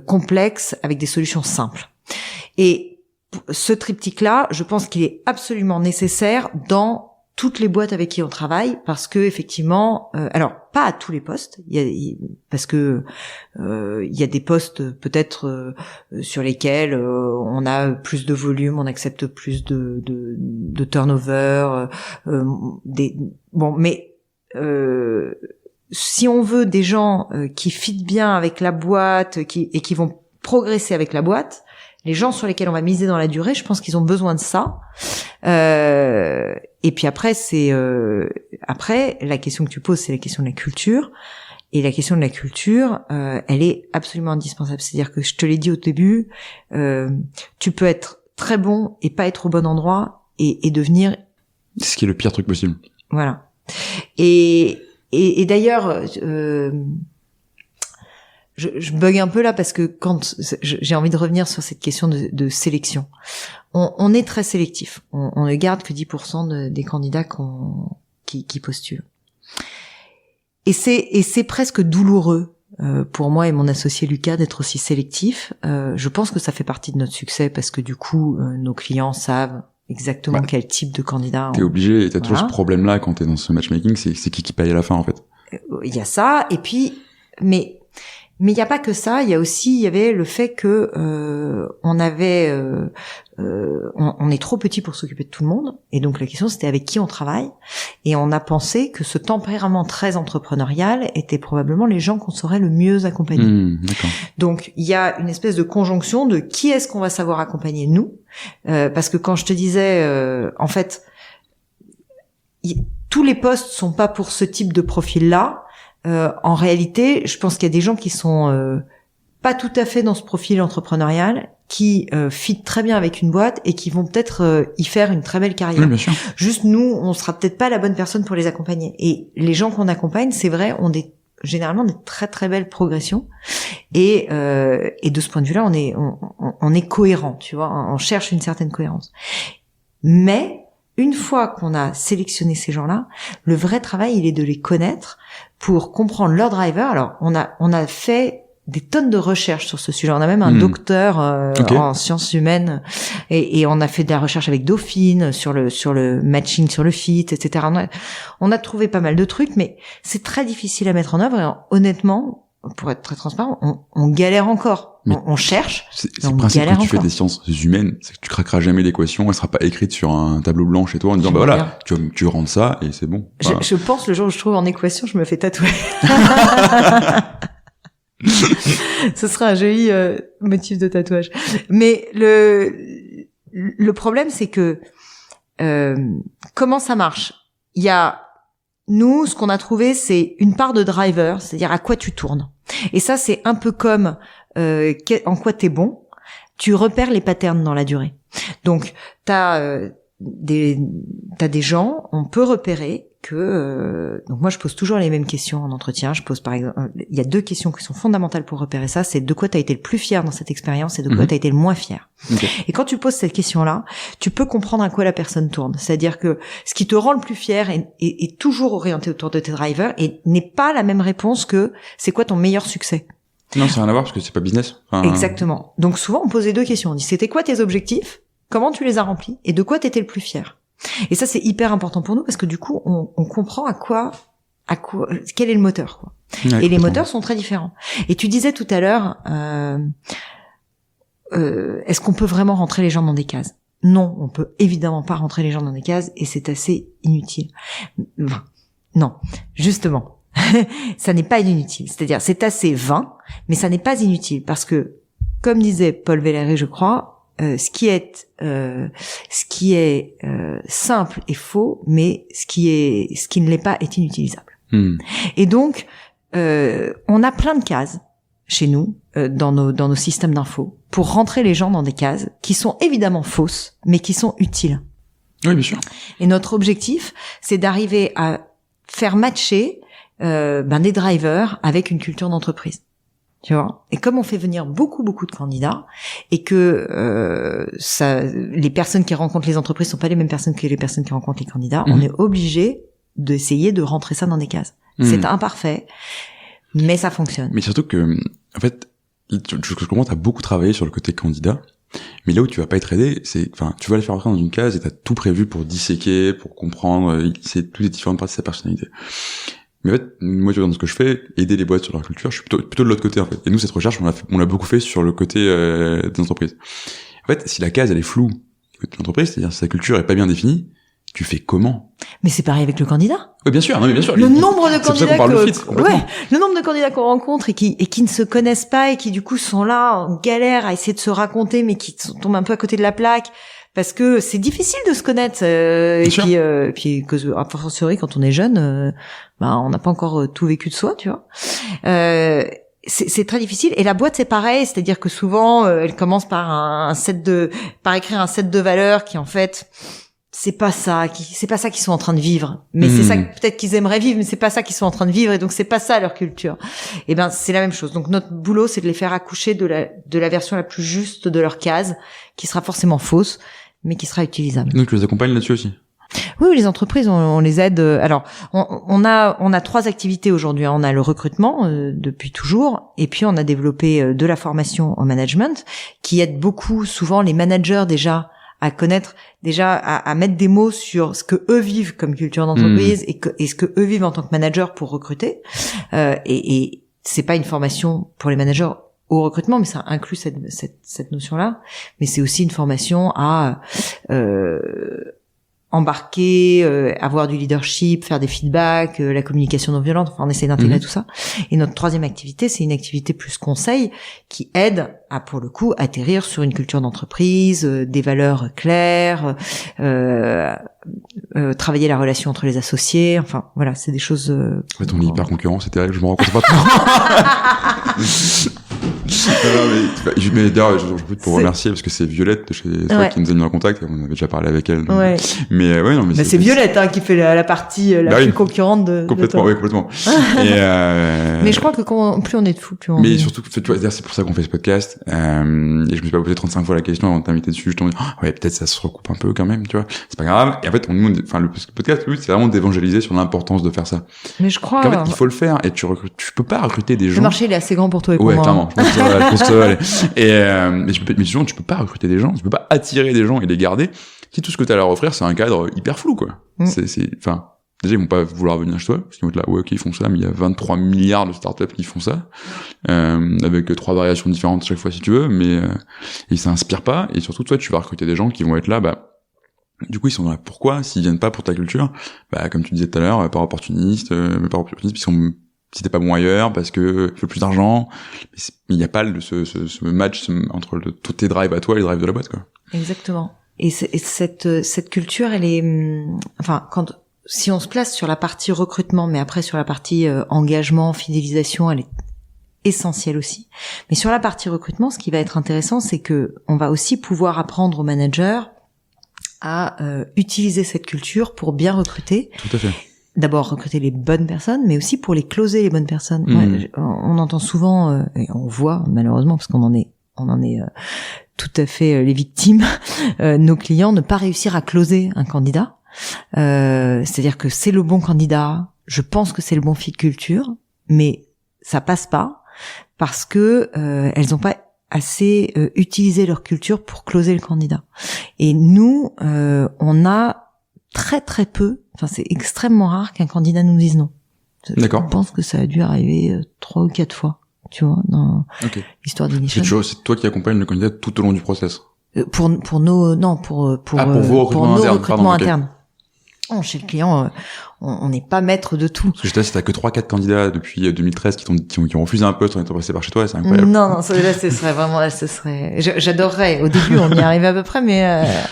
complexes avec des solutions simples. Et ce triptyque-là, je pense qu'il est absolument nécessaire dans toutes les boîtes avec qui on travaille, parce que effectivement, alors pas à tous les postes, parce que il y a des postes peut-être sur lesquels on a plus de volume, on accepte plus de turnover, mais si on veut des gens qui fitent bien avec la boîte, et qui vont progresser avec la boîte, les gens sur lesquels on va miser dans la durée, je pense qu'ils ont besoin de ça. Et puis après, après la question que tu poses, c'est la question de la culture. Et la question de la culture, elle est absolument indispensable. C'est-à-dire que je te l'ai dit au début, tu peux être très bon et pas être au bon endroit et devenir. C'est ce qui est le pire truc possible. Voilà. Et d'ailleurs. Je bug un peu là parce que quand j'ai envie de revenir sur cette question de sélection, on est très sélectif. On ne garde que 10% des candidats qui postulent. Et c'est presque douloureux pour moi et mon associé Lucas d'être aussi sélectif. Je pense que ça fait partie de notre succès parce que du coup nos clients savent exactement quel type de candidat. T'es obligé, t'as toujours ce problème-là quand t'es dans ce matchmaking, c'est qui paye à la fin en fait. Il y a ça et puis mais il n'y a pas que ça, il y avait le fait que on est trop petit pour s'occuper de tout le monde, et donc la question c'était avec qui on travaille, et on a pensé que ce tempérament très entrepreneurial était probablement les gens qu'on saurait le mieux accompagner. Donc il y a une espèce de conjonction de qui est-ce qu'on va savoir accompagner nous, parce que quand je te disais, en fait, tous les postes sont pas pour ce type de profil-là. En réalité, je pense qu'il y a des gens qui sont pas tout à fait dans ce profil entrepreneurial, qui fit très bien avec une boîte et qui vont peut-être y faire une très belle carrière. Oui, bien sûr. Juste nous, on sera peut-être pas la bonne personne pour les accompagner. Et les gens qu'on accompagne, c'est vrai, ont généralement des très très belles progressions. Et de ce point de vue-là, on est cohérent, tu vois. On cherche une certaine cohérence. Mais une fois qu'on a sélectionné ces gens-là, le vrai travail, il est de les connaître pour comprendre leur driver. Alors, on a fait des tonnes de recherches sur ce sujet. On a même un docteur en sciences humaines et on a fait de la recherche avec Dauphine sur le matching, sur le fit, etc. On a trouvé pas mal de trucs, mais c'est très difficile à mettre en œuvre. Et honnêtement, pour être très transparent, on galère encore. On cherche, c'est le principe quand tu fais des sciences humaines, c'est que tu craqueras jamais l'équation, elle sera pas écrite sur un tableau blanc chez toi en disant voilà, tu rentres ça et c'est bon. Voilà. Je pense le jour où je trouve en équation, je me fais tatouer. Ce sera un joli motif de tatouage. Mais le problème, c'est que comment ça marche? Il y a nous, ce qu'on a trouvé, c'est une part de driver, c'est-à-dire à quoi tu tournes. Et ça, c'est un peu comme en quoi t'es bon. Tu repères les patterns dans la durée. Donc, t'as des gens, on peut repérer que donc moi je pose toujours les mêmes questions en entretien. Je pose par exemple, il y a 2 questions qui sont fondamentales pour repérer ça, c'est de quoi tu as été le plus fier dans cette expérience et de quoi tu as été le moins fier. Et quand tu poses cette question-là, tu peux comprendre à quoi la personne tourne. C'est-à-dire que ce qui te rend le plus fier est toujours orienté autour de tes drivers et n'est pas la même réponse que c'est quoi ton meilleur succès. Non, ça n'a rien à voir parce que c'est pas business. Exactement. Donc souvent on pose les 2 questions. On dit c'était quoi tes objectifs, comment tu les as remplis et de quoi t'étais le plus fier. Et ça, c'est hyper important pour nous parce que du coup, on comprend quel est le moteur, quoi. Ouais, et les moteurs sont très différents. Et tu disais tout à l'heure, est-ce qu'on peut vraiment rentrer les gens dans des cases? Non, on peut évidemment pas rentrer les gens dans des cases et c'est assez inutile. Non, justement, ça n'est pas inutile. C'est-à-dire, c'est assez vain, mais ça n'est pas inutile parce que, comme disait Paul Valéry, je crois, ce qui est simple est faux, mais ce qui ne l'est pas est inutilisable. Et donc, on a plein de cases chez nous, dans nos systèmes d'infos, pour rentrer les gens dans des cases qui sont évidemment fausses, mais qui sont utiles. Oui, bien sûr. Et notre objectif, c'est d'arriver à faire matcher des drivers avec une culture d'entreprise. tu vois. Et comme on fait venir beaucoup de candidats et que les personnes qui rencontrent les entreprises sont pas les mêmes personnes que les personnes qui rencontrent les candidats, on est obligé d'essayer de rentrer ça dans des cases. C'est imparfait, mais ça fonctionne. Mais surtout que, en fait, je comprends, t'as beaucoup travaillé sur le côté candidat, mais là où tu vas pas être aidé, c'est, enfin, tu vas les faire rentrer dans une case et t'as tout prévu pour disséquer, pour comprendre, c'est toutes les différentes parties de sa personnalité. Mais en fait, moi, tu vois, dans ce que je fais, aider les boîtes sur leur culture, je suis plutôt de l'autre côté, en fait. Et nous, cette recherche, on l'a beaucoup fait sur le côté des entreprises. En fait, si la case, elle est floue, l'entreprise, c'est-à-dire si sa culture est pas bien définie, tu fais comment? Mais c'est pareil avec le candidat. Oui, bien sûr, non, mais bien sûr. Le nombre de candidats le nombre de candidats qu'on rencontre et qui ne se connaissent pas et qui du coup sont là en galère à essayer de se raconter, mais qui tombent un peu à côté de la plaque parce que c'est difficile de se connaître. Puis a fortiori quand on est jeune, on n'a pas encore tout vécu de soi, tu vois. C'est très difficile et la boîte c'est pareil, c'est-à-dire que souvent elle commence par écrire un set de valeurs qui en fait c'est pas ça qu'ils sont en train de vivre, mais c'est ça peut-être qu'ils aimeraient vivre, mais c'est pas ça qu'ils sont en train de vivre et donc c'est pas ça leur culture. Et ben c'est la même chose. Donc notre boulot c'est de les faire accoucher de la version la plus juste de leur case, qui sera forcément fausse, mais qui sera utilisable. Donc tu les accompagnes là-dessus aussi? Oui, les entreprises, on les aide. Alors, on a 3 activités aujourd'hui. On a le recrutement depuis toujours, et puis on a développé de la formation au management, qui aide beaucoup, souvent les managers déjà à connaître, déjà à mettre des mots sur ce que eux vivent comme culture d'entreprise et ce que eux vivent en tant que manager pour recruter. Et c'est pas une formation pour les managers au recrutement, mais ça inclut cette notion-là. Mais c'est aussi une formation à embarquer, avoir du leadership, faire des feedbacks, la communication non violente, enfin on essaie d'intégrer tout ça. Et notre 3e activité, c'est une activité plus conseil qui aide à, pour le coup, atterrir sur une culture d'entreprise, des valeurs claires, travailler la relation entre les associés, enfin voilà, c'est des choses... En fait, on est hyper concurrents, c'était vrai que je me rends compte pas trop. Mais d'ailleurs, j'en profite pour remercier parce que c'est Violette de chez toi qui nous a mis en contact, on avait déjà parlé avec elle. Donc... Mais non, mais c'est Violette qui fait la partie plus concurrente de complètement, de oui, complètement. Mais je crois que plus on est de fous, plus on... Mais surtout, tu vois, c'est pour ça qu'on fait ce podcast. Et je me suis pas posé 35 fois la question avant de t'inviter dessus. Je t'en dis, ouais, peut-être ça se recoupe un peu quand même, tu vois. C'est pas grave. Et en fait, le podcast, le but, c'est vraiment d'évangéliser sur l'importance de faire ça. Mais je crois. En fait, il faut le faire et tu peux pas recruter des gens. Le marché, il est assez grand pour toi et pour moi. Ouais, clairement. Je pense que ça va aller. Mais sinon, tu peux pas recruter des gens, tu peux pas attirer des gens et les garder si tout ce que t'as à leur offrir, c'est un cadre hyper flou, quoi. Enfin, déjà, ils vont pas vouloir venir chez toi, parce qu'ils vont être là, ouais, ok, ils font ça, mais il y a 23 milliards de startups qui font ça, avec 3 variations différentes chaque fois si tu veux, mais ils s'inspirent pas, et surtout, toi, tu vas recruter des gens qui vont être là, du coup, ils sont là. Pourquoi? S'ils viennent pas pour ta culture, comme tu disais tout à l'heure, par opportuniste, si t'es pas bon ailleurs, parce que il faut plus d'argent, mais il y a pas ce match entre tous tes drives à toi et les drives de la boîte, quoi. Exactement. Et cette culture, elle est, si on se place sur la partie recrutement, mais après sur la partie engagement, fidélisation, elle est essentielle aussi. Mais sur la partie recrutement, ce qui va être intéressant, c'est que on va aussi pouvoir apprendre aux managers à utiliser cette culture pour bien recruter. Tout à fait. D'abord recruter les bonnes personnes, mais aussi pour les closer les bonnes personnes. Ouais, on entend souvent, et on voit malheureusement, parce qu'on en est tout à fait les victimes, nos clients ne pas réussir à closer un candidat. C'est-à-dire que c'est le bon candidat, je pense que c'est le bon fit culture, mais ça passe pas parce que elles ont pas assez utilisé leur culture pour closer le candidat. Et nous, on a très très peu, c'est extrêmement rare qu'un candidat nous dise non. D'accord. Je pense que ça a dû arriver 3 ou 4 fois, tu vois, dans l'histoire d'Ignition. C'est toi qui accompagne le candidat tout au long du process. Pour nos recrutements internes. Chez le client, on n'est pas maître de tout. Parce que je te dis, si t'as que 3-4 candidats depuis 2013 qui ont refusé un poste, on est passé par chez toi, c'est incroyable. Non, ce serait, j'adorerais. Au début, on y arrivait à peu près, mais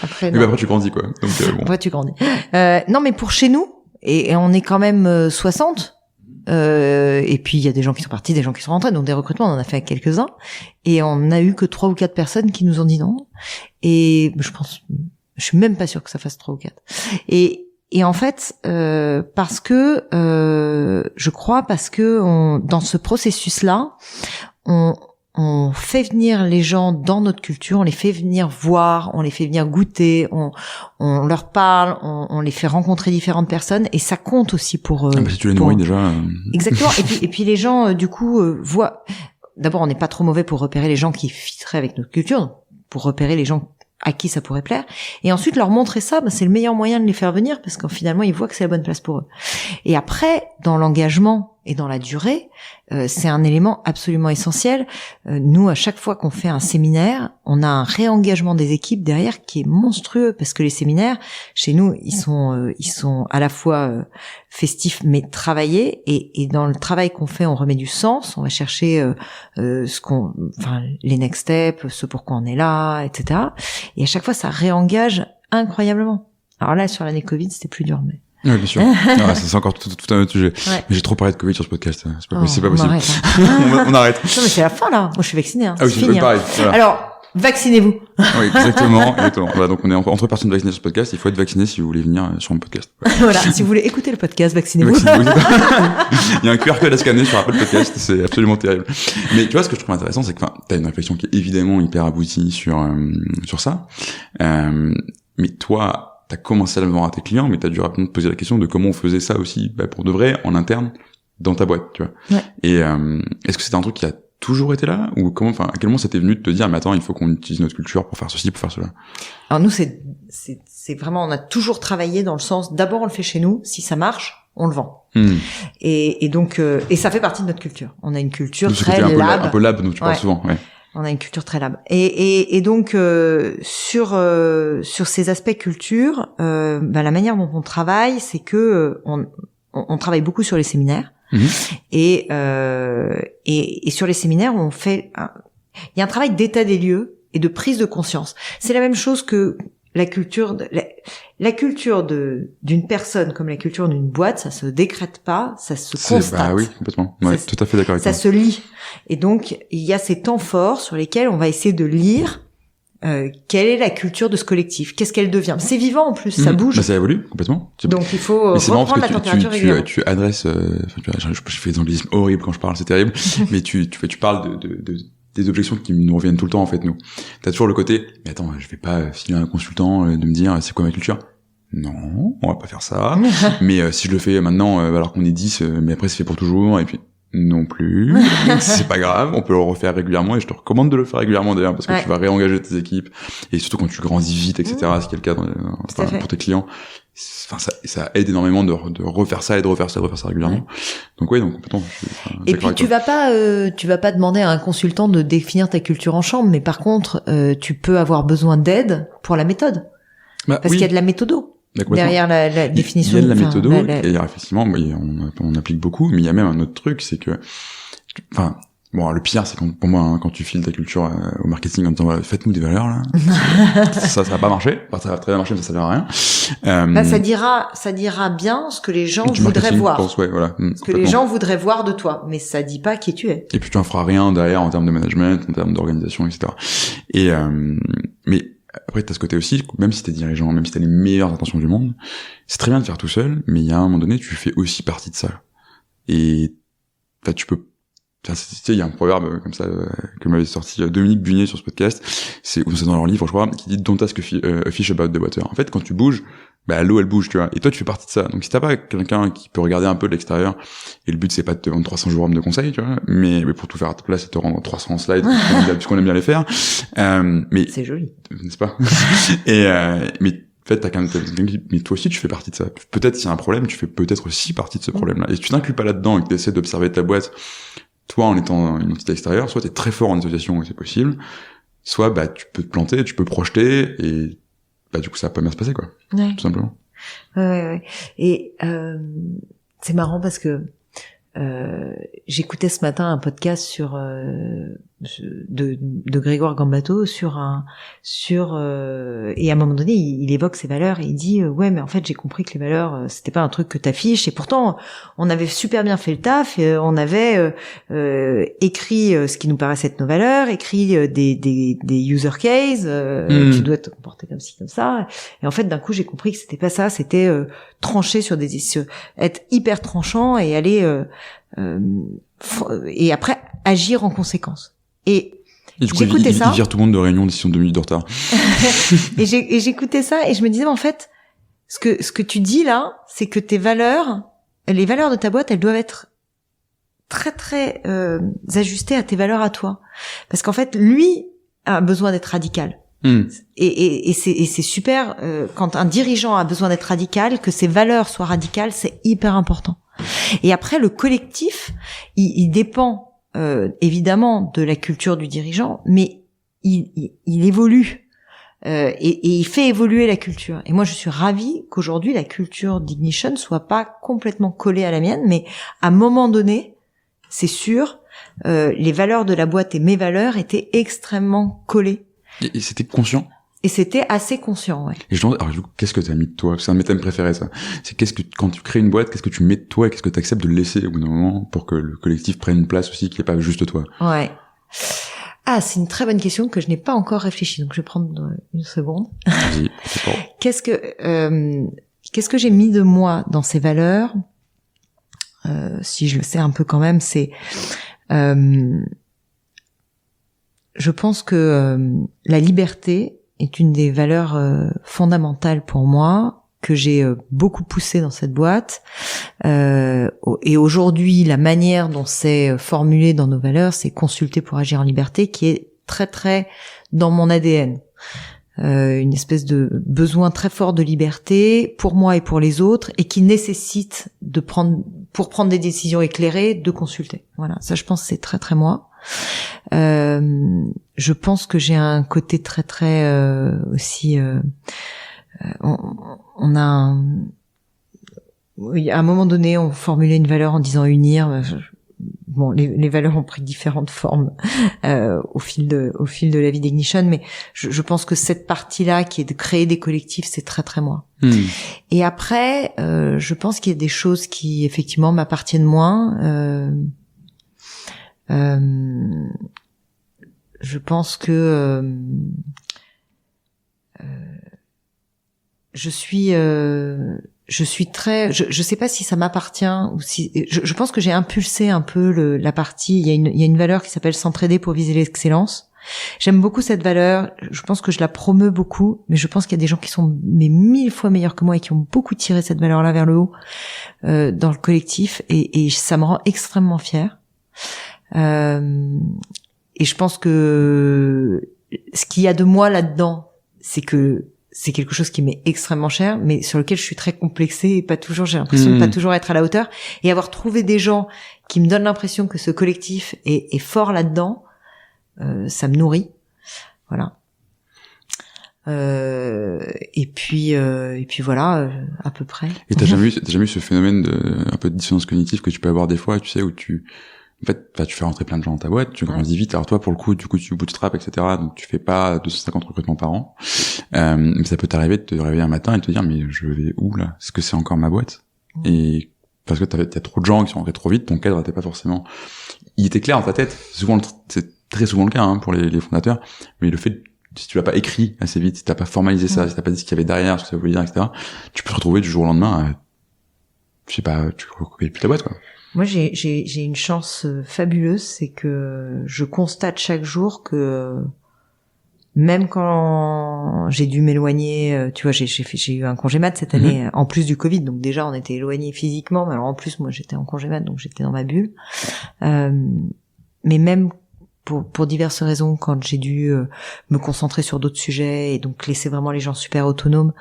après. Mais après, tu grandis, quoi. Donc, bon. Après, tu grandis. Non, mais pour chez nous, et on est quand même 60. Et puis il y a des gens qui sont partis, des gens qui sont rentrés, donc des recrutements, on en a fait quelques-uns, et on a eu que 3 ou 4 personnes qui nous ont dit non. Et je suis même pas sûre que ça fasse 3 ou 4. Et en fait, parce que dans ce processus-là, on fait venir les gens dans notre culture, on les fait venir voir, on les fait venir goûter, on leur parle, on les fait rencontrer différentes personnes, et ça compte aussi pour si tu les nourris déjà. Exactement. Et puis les gens du coup voient. D'abord, on n'est pas trop mauvais pour repérer les gens qui fitteraient avec notre culture, pour repérer les gens à qui ça pourrait plaire, et ensuite leur montrer ça, c'est le meilleur moyen de les faire venir, parce qu'en finalement ils voient que c'est la bonne place pour eux. Et après, dans l'engagement et dans la durée, c'est un élément absolument essentiel. Nous, à chaque fois qu'on fait un séminaire, on a un réengagement des équipes derrière qui est monstrueux, parce que les séminaires, chez nous, ils sont à la fois festifs mais travaillés, et dans le travail qu'on fait, on remet du sens, on va chercher les next steps, ce pourquoi on est là, etc. Et à chaque fois, ça réengage incroyablement. Alors là, sur l'année Covid, c'était plus dur, mais... Oui, bien sûr. C'est encore tout un autre sujet. Ouais. Mais j'ai trop parlé de Covid sur ce podcast. C'est pas possible. On arrête. On arrête. Non, mais c'est la fin, là. Moi, je suis vaccinée, Ah oui, c'est fini, pareil. Voilà. Alors, vaccinez-vous. Oui, exactement. Voilà, donc on est entre personnes vaccinées sur ce podcast. Il faut être vacciné si vous voulez venir sur mon podcast. Voilà. Si vous voulez écouter le podcast, vaccinez-vous. Il y a un QR code à scanner sur Apple Podcast. C'est absolument terrible. Mais tu vois, ce que je trouve intéressant, c'est que, t'as une réflexion qui est évidemment hyper aboutie sur ça. Mais toi, t'as commencé à le vendre à tes clients, mais t'as dû rapidement te poser la question de comment on faisait ça aussi, pour de vrai, en interne, dans ta boîte, tu vois. Ouais. Et est-ce que c'était un truc qui a toujours été là, ou à quel moment ça t'est venu de te dire, mais attends, il faut qu'on utilise notre culture pour faire ceci, pour faire cela? Alors nous, c'est vraiment, on a toujours travaillé dans le sens, d'abord on le fait chez nous, si ça marche, on le vend. Et donc, et ça fait partie de notre culture. On a une culture très lab. Un peu lab, dont tu parles souvent, ouais. On a une culture très lab. Et donc sur ces aspects culture, la manière dont on travaille, c'est que on travaille beaucoup sur les séminaires. Et sur les séminaires, on fait il y a un travail d'état des lieux et de prise de conscience. C'est la même chose que la culture d'une personne comme la culture d'une boîte, ça se décrète pas, ça se constate. Bah oui, complètement. Ouais, tout à fait d'accord avec toi. Ça se lit. Et donc, il y a ces temps forts sur lesquels on va essayer de lire quelle est la culture de ce collectif, qu'est-ce qu'elle devient. C'est vivant en plus, ça bouge. Ça évolue complètement. Donc il faut reprendre la température régulièrement. Tu adresses, je fais des anglicismes horribles quand je parle, c'est terrible. Mais tu parles des objections qui nous reviennent tout le temps, en fait, nous. T'as toujours le côté, mais attends, je vais pas filer à un consultant de me dire, c'est quoi ma culture? Non, on va pas faire ça. Mais si je le fais maintenant, alors qu'on est 10, mais après c'est fait pour toujours, et puis non plus. C'est pas grave, on peut le refaire régulièrement, et je te recommande de le faire régulièrement d'ailleurs, parce que tu vas réengager tes équipes, et surtout quand tu grandis vite, etc., ce qui est le cas pour tes clients. Ça aide énormément de refaire ça et de refaire ça régulièrement. Ouais. Donc complètement. Et puis tu vas pas demander à un consultant de définir ta culture en chambre, mais par contre, tu peux avoir besoin d'aide pour la méthode. Parce qu'il y a de la méthodo. Derrière la définition. Il y a de la méthodo, et effectivement, on applique beaucoup, mais il y a même un autre truc, c'est que, le pire, c'est pour moi, quand tu files ta culture au marketing en disant, voilà, faites-nous des valeurs, là. ça va pas marcher. Enfin, ça va très bien marcher, mais ça sert à rien. Ça dira bien ce que les gens voudraient voir. Ce que les gens voudraient voir de toi. Mais ça dit pas qui tu es. Et puis tu en feras rien derrière en termes de management, en termes d'organisation, etc. Mais après, t'as ce côté aussi, même si t'es dirigeant, même si t'as les meilleures intentions du monde, c'est très bien de faire tout seul, mais il y a un moment donné, tu fais aussi partie de ça. Et, tu peux, il y a un proverbe comme ça, que m'avait sorti Dominique Bunier sur ce podcast, c'est dans leur livre, je crois, qui dit Don't ask a fish about the water. En fait, quand tu bouges, l'eau elle bouge, tu vois. Et toi tu fais partie de ça. Donc si t'as pas quelqu'un qui peut regarder un peu de l'extérieur, et le but c'est pas de te vendre 300 jours de conseils, tu vois, mais pour tout faire à ta place, c'est de te rendre 300 slides, puisqu'on aime bien les faire. Mais c'est joli, n'est-ce pas? Mais en fait, t'as quand même, mais toi aussi tu fais partie de ça. Peut-être s'il y a un problème, tu fais peut-être aussi partie de ce problème-là. Et si tu t'inclus pas là-dedans et que t'essaies d'observer ta boîte, toi en étant une entité extérieure, soit t'es très fort en association et c'est possible, soit tu peux te planter, tu peux projeter et du coup ça va pas bien se passer, quoi. Ouais. Tout simplement. Ouais. Et c'est marrant parce que j'écoutais ce matin un podcast sur de Grégoire Gambato et à un moment donné il évoque ses valeurs et il dit ouais mais en fait j'ai compris que les valeurs c'était pas un truc que t'affiches, et pourtant on avait super bien fait le taf, et on avait écrit ce qui nous paraissait être nos valeurs, écrit des user cases, tu dois te comporter comme ci comme ça, et en fait d'un coup j'ai compris que c'était pas ça, c'était trancher sur être hyper tranchant et aller et après agir en conséquence. Et du coup, j'écoutais ça. Il vire tout le monde de réunion d'ici 2 minutes de retard. et j'écoutais ça et je me disais, en fait, ce que tu dis là, c'est que les valeurs de ta boîte, elles doivent être très très ajustées à tes valeurs à toi. Parce qu'en fait, lui a besoin d'être radical. Et c'est super quand un dirigeant a besoin d'être radical, que ses valeurs soient radicales, c'est hyper important. Et après, le collectif, il dépend évidemment de la culture du dirigeant, mais il évolue et il fait évoluer la culture. Et moi, je suis ravie qu'aujourd'hui la culture d'Ignition soit pas complètement collée à la mienne, mais à un moment donné, c'est sûr, les valeurs de la boîte et mes valeurs étaient extrêmement collées. Et c'était conscient? Et c'était assez conscient, ouais. Et alors, qu'est-ce que t'as mis de toi? C'est un de mes thèmes préférés, ça. C'est quand tu crées une boîte, qu'est-ce que tu mets de toi et qu'est-ce que tu acceptes de laisser au bout d'un moment pour que le collectif prenne une place aussi qui est pas juste toi? Ouais. Ah, c'est une très bonne question que je n'ai pas encore réfléchi, donc je vais prendre une seconde. Vas-y, Qu'est-ce que j'ai mis de moi dans ces valeurs? Si je le sais un peu quand même, c'est je pense que la liberté est une des valeurs fondamentales pour moi, que j'ai beaucoup poussé dans cette boîte. Et aujourd'hui, la manière dont c'est formulé dans nos valeurs, c'est consulter pour agir en liberté, qui est très très dans mon ADN. Une espèce de besoin très fort de liberté pour moi et pour les autres, et qui nécessite pour prendre des décisions éclairées, de consulter. Voilà, ça je pense c'est très très moi. Je pense que j'ai un côté très très aussi on a à un moment donné on formulait une valeur en disant unir. Bon, les valeurs ont pris différentes formes au fil de la vie d'Ignition, mais je pense que cette partie-là qui est de créer des collectifs, c'est très très moi. Et après, je pense qu'il y a des choses qui effectivement m'appartiennent moins. Je pense que je suis très, je sais pas si ça m'appartient ou si, je pense que j'ai impulsé un peu la partie, il y a une valeur qui s'appelle s'entraider pour viser l'excellence. J'aime beaucoup cette valeur, je pense que je la promeus beaucoup, mais je pense qu'il y a des gens qui sont 1000 fois meilleurs que moi et qui ont beaucoup tiré cette valeur-là vers le haut, dans le collectif, et ça me rend extrêmement fière. Et je pense que ce qu'il y a de moi là-dedans, c'est que c'est quelque chose qui m'est extrêmement cher, mais sur lequel je suis très complexée et pas toujours, j'ai l'impression de pas toujours être à la hauteur. Et avoir trouvé des gens qui me donnent l'impression que ce collectif est fort là-dedans, ça me nourrit. Voilà. Et puis voilà, à peu près. Et t'as jamais eu ce phénomène un peu de dissonance cognitive que tu peux avoir des fois, tu sais, où tu fais rentrer plein de gens dans ta boîte, tu grandis vite, alors toi, pour le coup, du coup, tu bootstrap, etc., donc tu fais pas 250 recrutements par an, mais ça peut t'arriver de te réveiller un matin et de te dire, mais je vais où, là? Est-ce que c'est encore ma boîte? Et parce que t'as trop de gens qui sont rentrés trop vite, ton cadre était pas forcément, il était clair dans ta tête, c'est très souvent le cas, hein, pour les fondateurs, mais le fait, si tu l'as pas écrit assez vite, si t'as pas formalisé ça, si t'as pas dit ce qu'il y avait derrière, ce que ça voulait dire, etc., tu peux te retrouver du jour au lendemain je sais pas, tu reconnais plus ta boîte, quoi. Moi, j'ai une chance fabuleuse, c'est que je constate chaque jour que même quand j'ai dû m'éloigner, tu vois, j'ai eu un congé mat cette année, en plus du Covid, donc déjà on était éloignés physiquement, mais alors en plus moi j'étais en congé mat, donc j'étais dans ma bulle. Mais même pour diverses raisons, quand j'ai dû me concentrer sur d'autres sujets et donc laisser vraiment les gens super autonomes,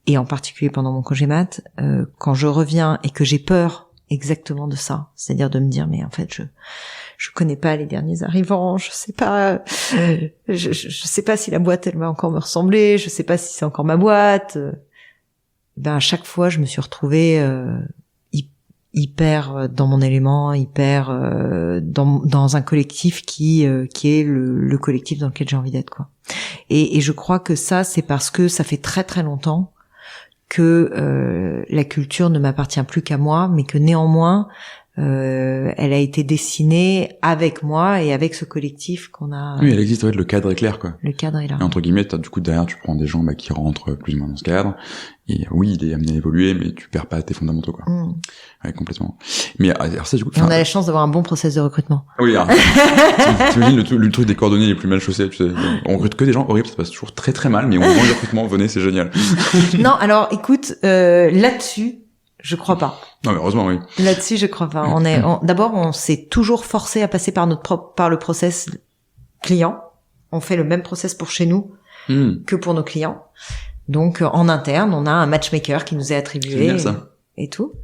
et en particulier pendant mon congé mat, quand je reviens et que j'ai peur exactement de ça, c'est-à-dire de me dire mais en fait je connais pas les derniers arrivants, je sais pas si la boîte elle va encore me ressembler, je sais pas si c'est encore ma boîte. À chaque fois je me suis retrouvée hyper dans mon élément, hyper dans un collectif qui est le collectif dans lequel j'ai envie d'être, quoi. Et je crois que ça c'est parce que ça fait très très longtemps que la culture ne m'appartient plus qu'à moi, mais que néanmoins elle a été dessinée avec moi et avec ce collectif qu'on a. Oui, elle existe, le cadre est clair, quoi. Le cadre est là. Et entre guillemets, du coup, derrière, tu prends des gens qui rentrent plus ou moins dans ce cadre. Et oui, il est amené à évoluer, mais tu perds pas tes fondamentaux, quoi. Ouais, complètement. Mais alors ça, du coup... On a la chance d'avoir un bon process de recrutement. Oui, alors, t'imagines le truc des coordonnées les plus mal chaussés, tu sais. On recrute que des gens horribles, ça se passe toujours très très mal, mais on vend le recrutement, venez, c'est génial. Non, alors écoute, là-dessus, je crois pas. Non, mais heureusement, oui. Là-dessus, je crois pas. D'abord, on s'est toujours forcé à passer par le process client. On fait le même process pour chez nous que pour nos clients. Donc, en interne, on a un matchmaker qui nous est attribué. C'est génial, ça. Et tout.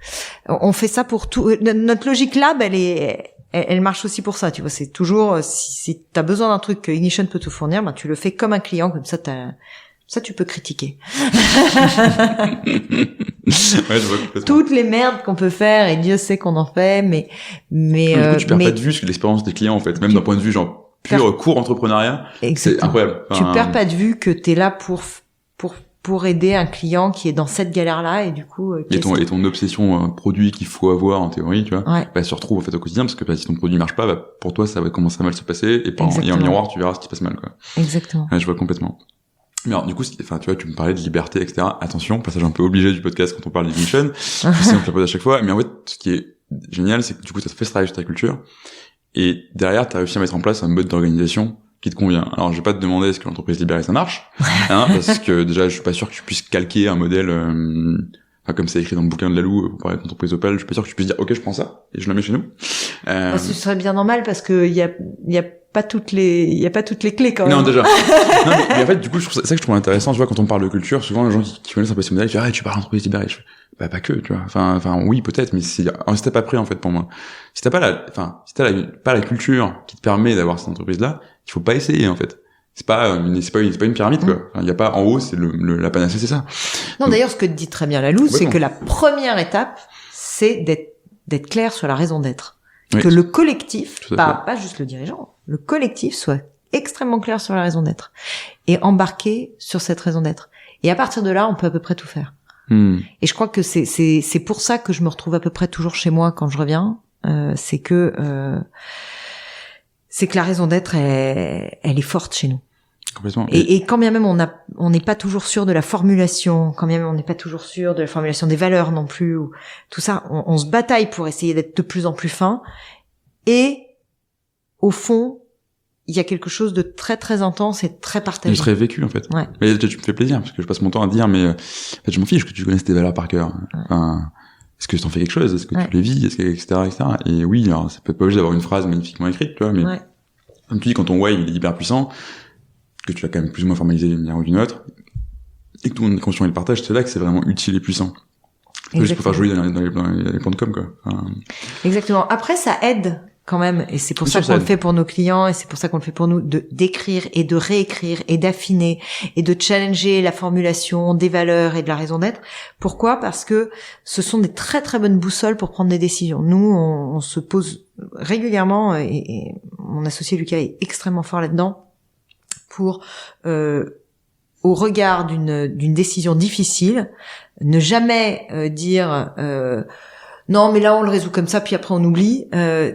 On fait ça pour tout. Notre logique lab, elle marche aussi pour ça, tu vois. C'est toujours, si t'as besoin d'un truc que Ignition peut te fournir, tu le fais comme un client, comme ça tu peux critiquer. Ouais, je vois complètement. Toutes les merdes qu'on peut faire, et Dieu sait qu'on en fait, mais du coup, tu perds pas de vue sur l'expérience des clients, en fait. Même d'un point de vue, pur court entrepreneuriat. Exactement. C'est incroyable. Tu perds pas de vue que t'es là pour aider un client qui est dans cette galère-là, et du coup, et ton obsession produit qu'il faut avoir en théorie, tu vois, ouais. Se retrouve en fait au quotidien, parce que si ton produit marche pas, pour toi ça va commencer à mal se passer, et en miroir tu verras ce qui passe mal, quoi. Exactement. Ouais, je vois complètement. Mais alors du coup, tu vois, tu me parlais de liberté, etc. Attention, passage un peu obligé du podcast quand on parle d'Ignition. Je sais, on te la pose à chaque fois, mais en fait, ce qui est génial, c'est que du coup, t'as fait ce travail sur ta culture, et derrière, t'as réussi à mettre en place un mode d'organisation qui te convient. Alors, je vais pas te demander est-ce que l'entreprise libérée ça marche, parce que déjà, je suis pas sûr que tu puisses calquer un modèle, comme c'est écrit dans le bouquin de Lalou, pour parler d'entreprise Opel, je suis pas sûr que tu puisses dire ok, je prends ça et je le mets chez nous. Ce serait bien normal parce que il y a pas toutes les clés quand même. Non, déjà. Non, mais en fait, du coup, c'est ça que je trouve intéressant, tu vois, quand on parle de culture, souvent les gens qui connaissent un peu ces modèles, ils disent tu parles d'entreprise libérée. Je fais, pas que, tu vois. Enfin, oui, peut-être, mais si t'as pas pris en fait pour moi. Si t'as pas la culture qui te permet d'avoir cette entreprise-là, il faut pas essayer en fait. C'est pas une pyramide, quoi. Il y a pas en haut, c'est la panacée, c'est ça. Non, d'ailleurs, ce que dit très bien Lalou, c'est que la première étape, c'est d'être clair sur la raison d'être. Que le collectif, pas juste le dirigeant, le collectif soit extrêmement clair sur la raison d'être et embarqué sur cette raison d'être. Et à partir de là, on peut à peu près tout faire. Et je crois que c'est pour ça que je me retrouve à peu près toujours chez moi quand je reviens. C'est que la raison d'être, elle est forte chez nous. Complètement. Et quand bien même on n'est pas toujours sûr de la formulation, quand bien même on n'est pas toujours sûr de la formulation des valeurs non plus, ou tout ça, on se bataille pour essayer d'être de plus en plus fin. Et au fond, il y a quelque chose de très très intense et très partagé. Je serais vécu en fait. Ouais. Mais tu me fais plaisir parce que je passe mon temps à dire, mais en fait je m'en fiche que tu connaisses tes valeurs par cœur. Enfin, est-ce que t'en fais quelque chose? Est-ce que tu les vis? Est-ce que etc. Et oui, alors ça peut être pas obligé d'avoir une phrase magnifiquement écrite, tu vois, mais comme tu dis, quand ton why il est hyper puissant, que tu l'as quand même plus ou moins formalisé d'une manière ou d'une autre, et que tout le monde est conscient et le partage, c'est là que c'est vraiment utile et puissant. C'est juste pour faire joli dans les plans de com, quoi. Exactement. Après, ça aide quand même, et c'est pour ça qu'on le fait pour nos clients, et c'est pour ça qu'on le fait pour nous, d'écrire et de réécrire et d'affiner et de challenger la formulation des valeurs et de la raison d'être. Pourquoi? Parce que ce sont des très très bonnes boussoles pour prendre des décisions. Nous, on se pose régulièrement, et mon associé Lucas est extrêmement fort là-dedans, pour au regard d'une décision difficile, ne jamais dire non mais là on le résout comme ça puis après on oublie,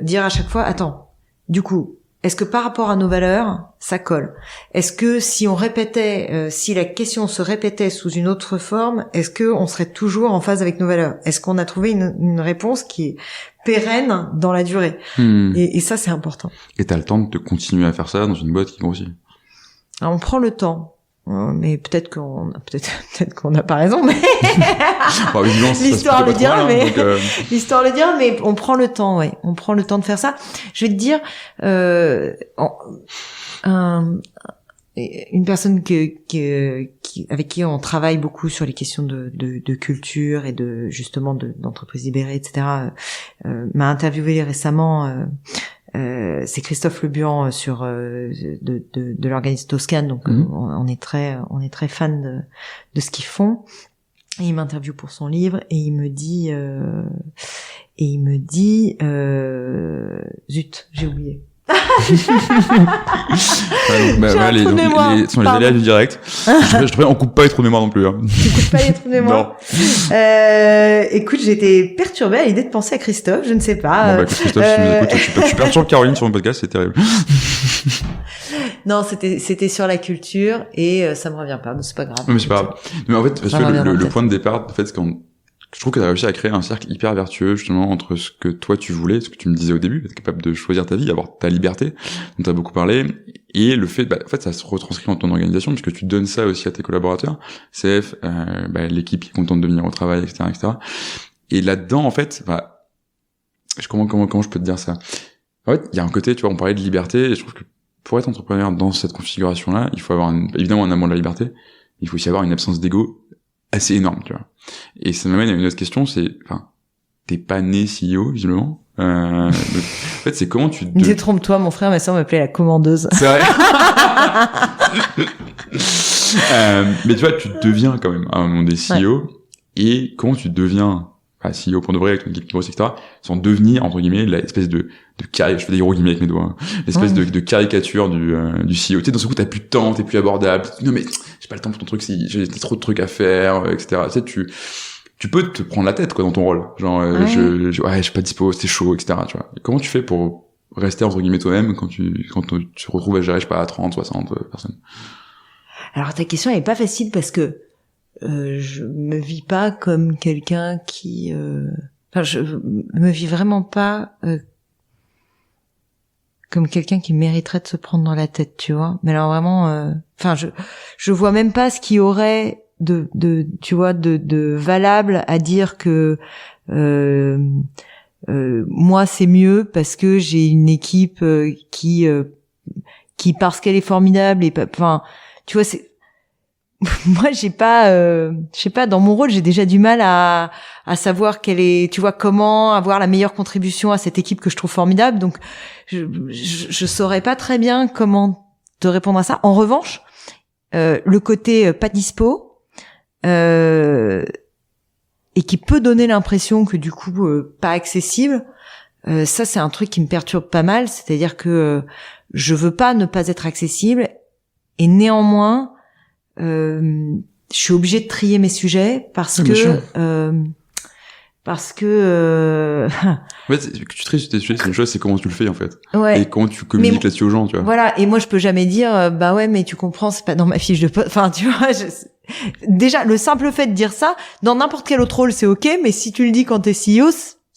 dire à chaque fois attends, du coup est-ce que par rapport à nos valeurs ça colle, est-ce que si on répétait si la question se répétait sous une autre forme, est-ce que on serait toujours en phase avec nos valeurs, est-ce qu'on a trouvé une réponse qui est pérenne dans la durée. Et ça c'est important. Et t'as le temps de continuer à faire ça dans une boîte qui grossit. Alors, on prend le temps, mais peut-être qu'on n'a pas raison, mais l'histoire le dira, l'histoire le dira, mais on prend le temps, ouais, on prend le temps de faire ça. Je vais te dire, une personne avec qui on travaille beaucoup sur les questions de culture et justement d'entreprise libérée, etc. M'a interviewé récemment. C'est Christophe Le Buan sur de l'organisme Toscan, donc on est très fan de ce qu'ils font. Et il m'interviewe pour son livre et il me dit zut, j'ai oublié. donc, les aléas du direct. Je préviens, on coupe pas les trous de mémoire non plus. Hein. Tu coupes pas les trous de mémoire. Écoute, j'étais perturbée à l'idée de penser à Christophe, je ne sais pas. Bon, Christophe, si tu nous écoutes, tu perturbes Caroline sur mon podcast, c'est terrible. Non, c'était sur la culture et ça me revient pas, mais c'est pas grave. Mais c'est pas grave. Mais en fait, parce que le point de départ, en fait, c'est quand je trouve que t'as réussi à créer un cercle hyper vertueux, justement, entre ce que toi tu voulais, ce que tu me disais au début, être capable de choisir ta vie, avoir ta liberté, dont t'as beaucoup parlé, et le fait, en fait, ça se retranscrit dans ton organisation, puisque tu donnes ça aussi à tes collaborateurs, CF, l'équipe qui est contente de venir au travail, etc., etc. Et là-dedans, en fait, comment je peux te dire ça? En fait, il y a un côté, tu vois, on parlait de liberté, et je trouve que pour être entrepreneur dans cette configuration-là, il faut avoir évidemment un amour de la liberté, il faut aussi avoir une absence d'ego assez énorme, tu vois. Et ça m'amène à une autre question, c'est, t'es pas né CEO, visiblement. En fait, c'est comment tu... Détrompe-toi, mon frère, ma soeur m'appelait la commandeuse. C'est vrai. Mais tu vois, tu deviens quand même à un moment des CEO, et comment tu deviens CEO pour de vrai avec ton équipe grosse, etc., sans devenir, entre guillemets, l'espèce de je fais des gros guillemets avec mes doigts, hein, l'espèce de caricature du CEO. Tu sais, dans ce coup, t'as plus de temps, t'es plus abordable. Non, mais j'ai pas le temps pour ton truc, j'ai trop de trucs à faire, etc. Tu sais, tu peux te prendre la tête, quoi, dans ton rôle. Genre, je suis pas dispo, c'est chaud, etc., tu vois. Et comment tu fais pour rester, entre guillemets, toi-même quand tu te retrouves à gérer, je sais pas, 30, 60 personnes? Alors, ta question, elle est pas facile parce que je me vis pas comme quelqu'un qui... je me vis vraiment pas comme quelqu'un qui mériterait de se prendre dans la tête, tu vois. Mais alors vraiment... je vois même pas ce qu'il y aurait tu vois, de valable à dire que moi c'est mieux parce que j'ai une équipe qui parce qu'elle est formidable et tu vois, c'est moi j'ai pas je sais pas, dans mon rôle j'ai déjà du mal à savoir tu vois, comment avoir la meilleure contribution à cette équipe que je trouve formidable, donc je saurais pas très bien comment te répondre à ça. En revanche, le côté pas dispo et qui peut donner l'impression que du coup pas accessible, ça c'est un truc qui me perturbe pas mal, c'est-à-dire que je veux pas ne pas être accessible et néanmoins je suis obligée de trier mes sujets parce que en fait, que tu tries tes sujets, c'est une chose, c'est comment tu le fais en fait. Ouais. Et comment tu communiques là-dessus aux gens, tu vois. Voilà, et moi je peux jamais dire mais tu comprends, c'est pas dans ma fiche de poste. Enfin, tu vois, déjà le simple fait de dire ça dans n'importe quel autre rôle, c'est OK, mais si tu le dis quand t'es CEO,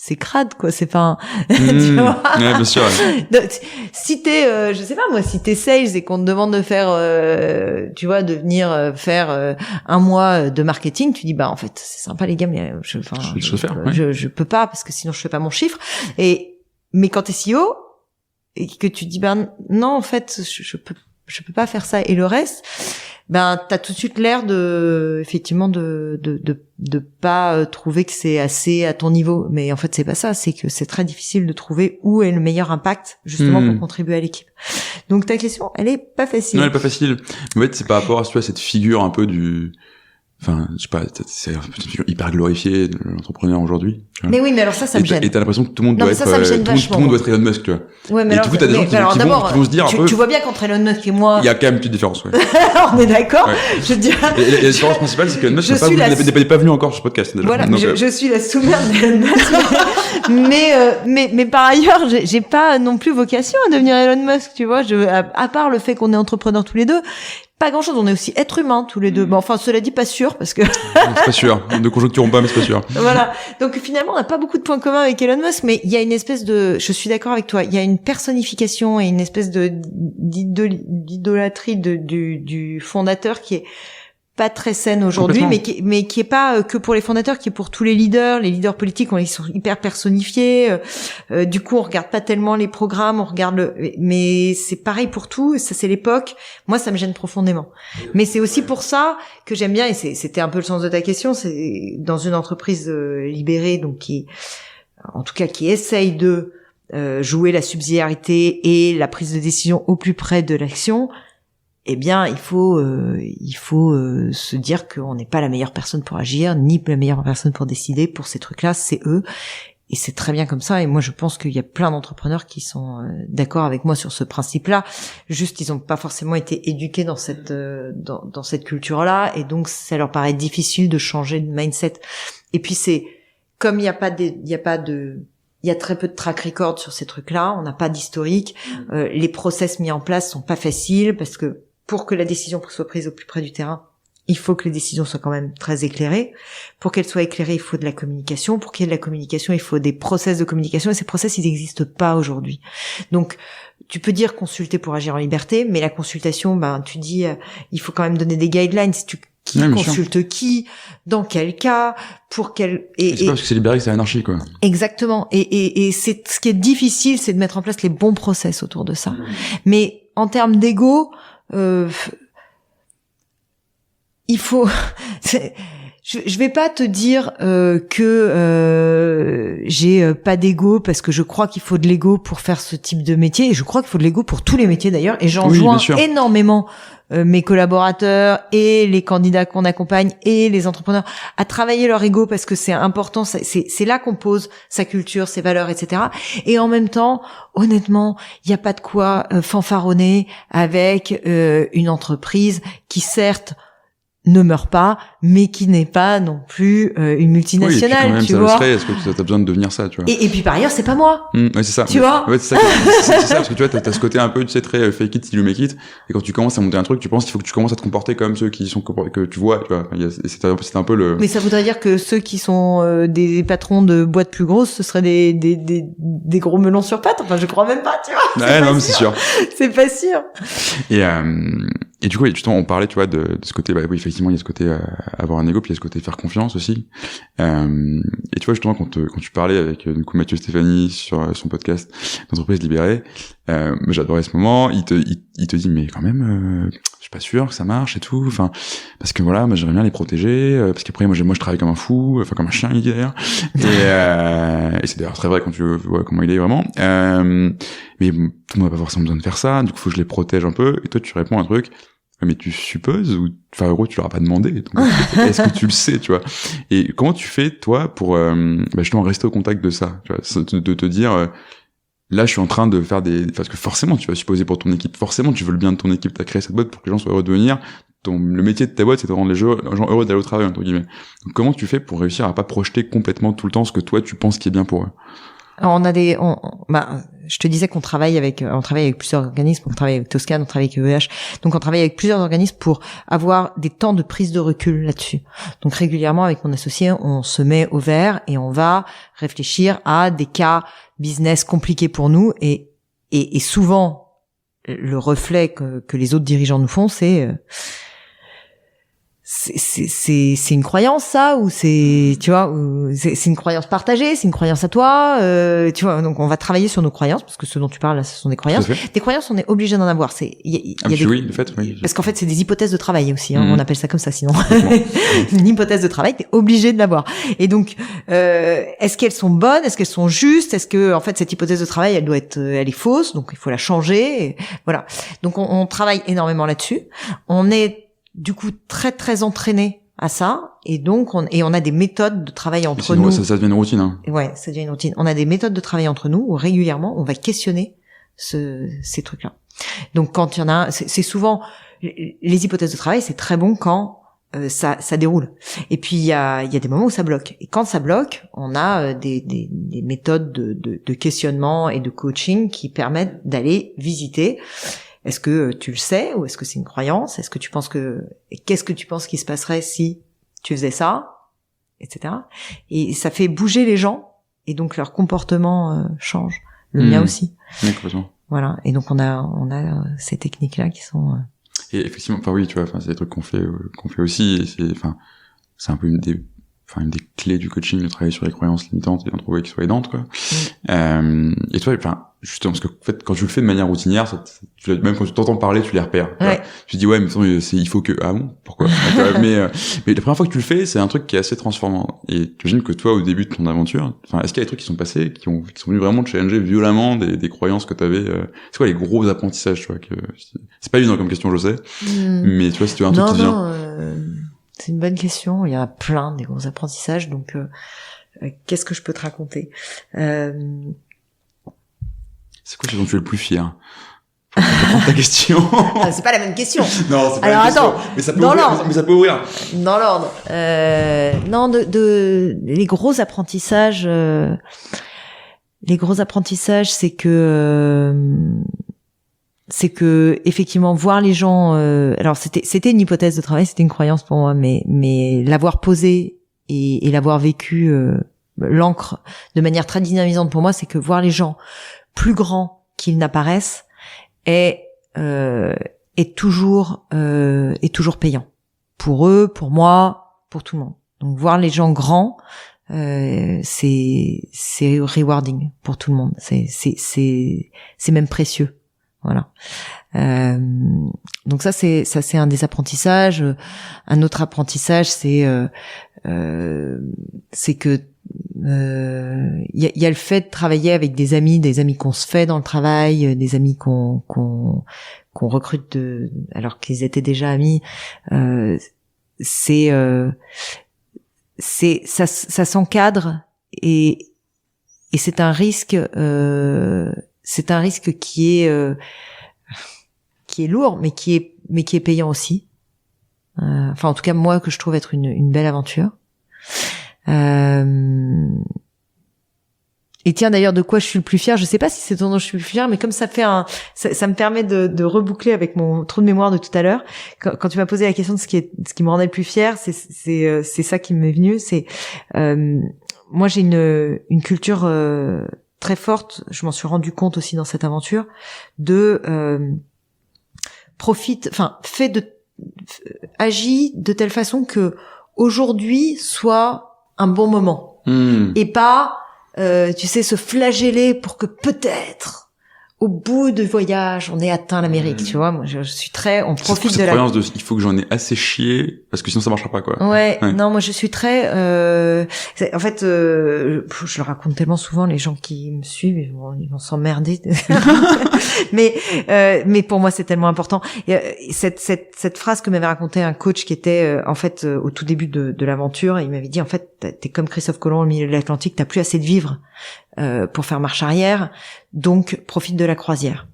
c'est crade, quoi, c'est pas tu vois. Ouais, bien sûr. Ouais. Donc, si t'es je sais pas moi, si t'es sales et qu'on te demande de faire tu vois, de venir faire un mois de marketing, tu dis en fait c'est sympa les gars, mais je peux pas parce que sinon je fais pas mon chiffre. Mais quand t'es CEO et que tu dis non en fait je peux pas faire ça, et le reste t'as tout de suite l'air effectivement de pas trouver que c'est assez à ton niveau, mais en fait c'est pas ça, c'est que c'est très difficile de trouver où est le meilleur impact justement pour contribuer à l'équipe. Donc ta question, elle est pas facile. Non, elle est pas facile. En fait, c'est par rapport à, tu vois, cette figure un peu je sais pas, c'est une figure hyper glorifiée de l'entrepreneur aujourd'hui. Mais oui, mais alors ça me gêne. Et t'as l'impression que tout le monde doit être, tout le monde doit être Elon Musk, tu vois. Ouais, mais et du coup, t'as des gens qui vont se dire un peu. Tu vois bien qu'entre Elon Musk et moi. Il y a quand même une petite différence, ouais. On est d'accord. Ouais. Je dirais. Et la différence principale, c'est qu'Elon Musk n'est pas venu encore sur ce podcast, déjà. Voilà, donc, je suis la sous-merde d'Elon Musk. mais par ailleurs, j'ai pas non plus vocation à devenir Elon Musk, tu vois. À part le fait qu'on est entrepreneurs tous les deux, pas grand chose, on est aussi êtres humains tous les deux. Bon, enfin, cela dit, pas sûr, parce que... c'est pas sûr. Ne conjoncturons pas, mais c'est pas sûr. Voilà. Donc, finalement, on n'a pas beaucoup de points communs avec Elon Musk, mais il y a une espèce je suis d'accord avec toi, il y a une personnification et une espèce d'idolâtrie du fondateur qui est pas très saine aujourd'hui, mais qui est pas que pour les fondateurs, qui est pour tous les leaders politiques, ils sont hyper personnifiés. Du coup, on regarde pas tellement les programmes, on regarde mais c'est pareil pour tout. Ça, c'est l'époque. Moi, ça me gêne profondément. Mais c'est aussi pour ça que j'aime bien, et c'était un peu le sens de ta question, c'est dans une entreprise libérée, donc qui essaye de jouer la subsidiarité et la prise de décision au plus près de l'action. Eh bien, il faut se dire qu'on n'est pas la meilleure personne pour agir, ni la meilleure personne pour décider. Pour ces trucs-là, c'est eux. c'est très bien comme ça. Et moi, je pense qu'il y a plein d'entrepreneurs qui sont d'accord avec moi sur ce principe-là. Juste, ils n'ont pas forcément été éduqués dans cette dans cette culture-là, et donc ça leur paraît difficile de changer de mindset. Et puis c'est comme il y a très peu de track record sur ces trucs-là, on n'a pas d'historique. Les process mis en place sont pas faciles parce que pour que la décision soit prise au plus près du terrain, il faut que les décisions soient quand même très éclairées. Pour qu'elles soient éclairées, il faut de la communication. Pour qu'il y ait de la communication, il faut des process de communication. Et ces process, ils n'existent pas aujourd'hui. Donc, tu peux dire consulter pour agir en liberté, mais la consultation, tu dis, il faut quand même donner des guidelines. Qui consulte qui, dans quel cas, pour quel... Et c'est pas parce que c'est libéré que c'est anarchie, quoi. Exactement. Et c'est ce qui est difficile, c'est de mettre en place les bons process autour de ça. Mais en termes d'ego, il faut... Je vais pas te dire que j'ai pas d'ego parce que je crois qu'il faut de l'ego pour faire ce type de métier, et je crois qu'il faut de l'ego pour tous les métiers d'ailleurs, et j'enjoins énormément mes collaborateurs et les candidats qu'on accompagne et les entrepreneurs à travailler leur ego, parce que c'est important, c'est là qu'on pose sa culture, ses valeurs, etc. Et en même temps, honnêtement, il n'y a pas de quoi fanfaronner avec une entreprise qui certes ne meurt pas, mais qui n'est pas non plus une multinationale, oui, et puis quand même, tu ça vois. Est-ce que tu as besoin de devenir ça, tu vois. Et puis par ailleurs, c'est pas moi. Ouais, c'est ça. Tu vois. Ouais, c'est ça. C'est ça, parce que tu vois, t'as ce côté un peu, tu sais, très fake it till you make it. Et quand tu commences à monter un truc, tu penses qu'il faut que tu commences à te comporter comme ceux qui sont que tu vois, tu vois. C'est un peu le. Mais ça voudrait dire que ceux qui sont des patrons de boîtes plus grosses, ce seraient des gros melons sur pattes. Enfin, je crois même pas, tu vois. Ouais, non, mais c'est sûr. C'est pas sûr. Et du coup, justement, on parlait, tu vois, de ce côté, oui, effectivement, il y a ce côté avoir un ego, puis il y a ce côté faire confiance aussi. Et tu vois, justement, quand tu parlais avec du coup Mathieu Stéphanie sur son podcast d'entreprise libérée, j'adorais ce moment. Il te dit, mais quand même, je suis pas sûr que ça marche et tout. Enfin, parce que voilà, moi j'aimerais bien les protéger, parce qu'après moi je travaille comme un fou, enfin comme un chien, il dit d'ailleurs. Et c'est d'ailleurs très vrai quand tu vois comment il est vraiment. Mais on n'a pas forcément besoin de faire ça. Du coup, faut que je les protège un peu. Et toi, tu réponds un truc. Mais tu supposes, ou enfin en gros tu leur as pas demandé, donc est-ce que tu le sais, tu vois. Et comment tu fais toi pour justement rester au contact de ça, tu vois, de te dire là je suis en train de faire parce que forcément tu vas supposer pour ton équipe, forcément tu veux le bien de ton équipe, t'as créé cette boîte pour que les gens soient heureux de venir, le métier de ta boîte c'est de rendre les gens heureux d'aller au travail entre guillemets. Donc comment tu fais pour réussir à pas projeter complètement tout le temps ce que toi tu penses qui est bien pour eux? Alors je te disais qu'on travaille avec plusieurs organismes, on travaille avec Toscane, on travaille avec EEH, donc on travaille avec plusieurs organismes pour avoir des temps de prise de recul là-dessus. Donc régulièrement avec mon associé, on se met au vert et on va réfléchir à des cas business compliqués pour nous, et souvent le reflet que les autres dirigeants nous font, c'est une croyance, ça, ou c'est, tu vois, ou c'est une croyance partagée, c'est une croyance à toi, tu vois. Donc on va travailler sur nos croyances, parce que ce dont tu parles là, ce sont des croyances. Des croyances, on est obligé d'en avoir. Oui, le fait, oui. Parce qu'en fait, c'est des hypothèses de travail aussi. On appelle ça comme ça, sinon. Une hypothèse de travail, t'es obligé de l'avoir. Et donc, est-ce qu'elles sont bonnes, est-ce qu'elles sont justes, est-ce que en fait cette hypothèse de travail, elle est fausse, donc il faut la changer. Et voilà. Donc on travaille énormément là-dessus. On est du coup très très entraîné à ça, et donc on a des méthodes de travail entre nous. Ça devient une routine, hein. Ouais, ça devient une routine. On a des méthodes de travail entre nous où régulièrement on va questionner ces trucs-là. Donc quand il y en a, c'est souvent les hypothèses de travail, c'est très bon quand ça déroule. Et puis il y a des moments où ça bloque. Et quand ça bloque, on a des méthodes de questionnement et de coaching qui permettent d'aller visiter. Est-ce que tu le sais, ou est-ce que c'est une croyance? Est-ce que tu penses qu'est-ce que tu penses qu'il se passerait si tu faisais ça, etc. Et ça fait bouger les gens, et donc leur comportement change. Le mien aussi. Oui, complètement. Voilà. Et donc on a ces techniques-là qui sont. Et effectivement, enfin oui, tu vois, c'est des trucs qu'on fait aussi. Et c'est un peu une des clés du coaching, de travailler sur les croyances limitantes et d'en trouver qui soient aidantes, quoi. Et toi, justement, parce que en fait, quand tu le fais de manière routinière, même quand tu t'entends parler, tu les repères. Ouais. Tu te dis ouais, mais il faut que pourquoi mais la première fois que tu le fais, c'est un truc qui est assez transformant. Et j'imagine que toi, au début de ton aventure, est-ce qu'il y a des trucs qui sont passés, qui sont venus vraiment te challenger violemment des croyances que t'avais? C'est quoi les gros apprentissages, tu vois, c'est pas évident comme question, je sais, mais tu vois, si tu as un truc qui vient. C'est une bonne question. Il y en a plein des gros apprentissages. Donc, Qu'est-ce que je peux te raconter? C'est quoi ce dont tu es le plus fier? Faut comprendre ta question. Ah, c'est pas la même question. Non, c'est pas Alors, la question. attends, Mais ça peut dans ouvrir. l'ordre. Mais ça peut ouvrir. Dans l'ordre. Non, les gros apprentissages. Les gros apprentissages, c'est que effectivement voir les gens. Alors c'était une hypothèse de travail, c'était une croyance pour moi, mais l'avoir posé et l'avoir vécu l'ancre de manière très dynamisante pour moi, c'est que voir les gens plus grands qu'ils n'apparaissent est toujours payant pour eux, pour moi, pour tout le monde. Donc voir les gens grands, c'est rewarding pour tout le monde. C'est même précieux. Voilà. Donc ça c'est un des apprentissages. Un autre apprentissage c'est que il y a le fait de travailler avec des amis qu'on se fait dans le travail, des amis qu'on recrute alors qu'ils étaient déjà amis. Ça s'encadre et c'est un risque qui est lourd mais qui est payant aussi. Enfin en tout cas moi que je trouve être une belle aventure. Et tiens d'ailleurs de quoi je suis le plus fier, je sais pas si c'est ton dont je suis le plus fier, mais comme ça me permet de reboucler avec mon trou de mémoire de tout à l'heure. Quand tu m'as posé la question de ce qui me rendait le plus fier, c'est ça qui m'est venu. C'est moi j'ai une culture très forte. Je m'en suis rendu compte aussi dans cette aventure agis de telle façon que aujourd'hui soit un bon moment et pas tu sais se flageller pour que peut-être au bout de voyage on ait atteint l'Amérique. Tu vois, moi je suis très on profite de la croyance de il faut que j'en ai assez chié parce que sinon ça marchera pas quoi. Ouais. Non, moi je suis très en fait je le raconte tellement souvent, les gens qui me suivent ils vont s'emmerder. mais pour moi c'est tellement important. Et, cette phrase que m'avait raconté un coach qui était en fait au tout début de l'aventure, il m'avait dit en fait t'es comme Christophe Colomb au milieu de l'Atlantique, t'as plus assez de vivres pour faire marche arrière, donc profite de la croisière.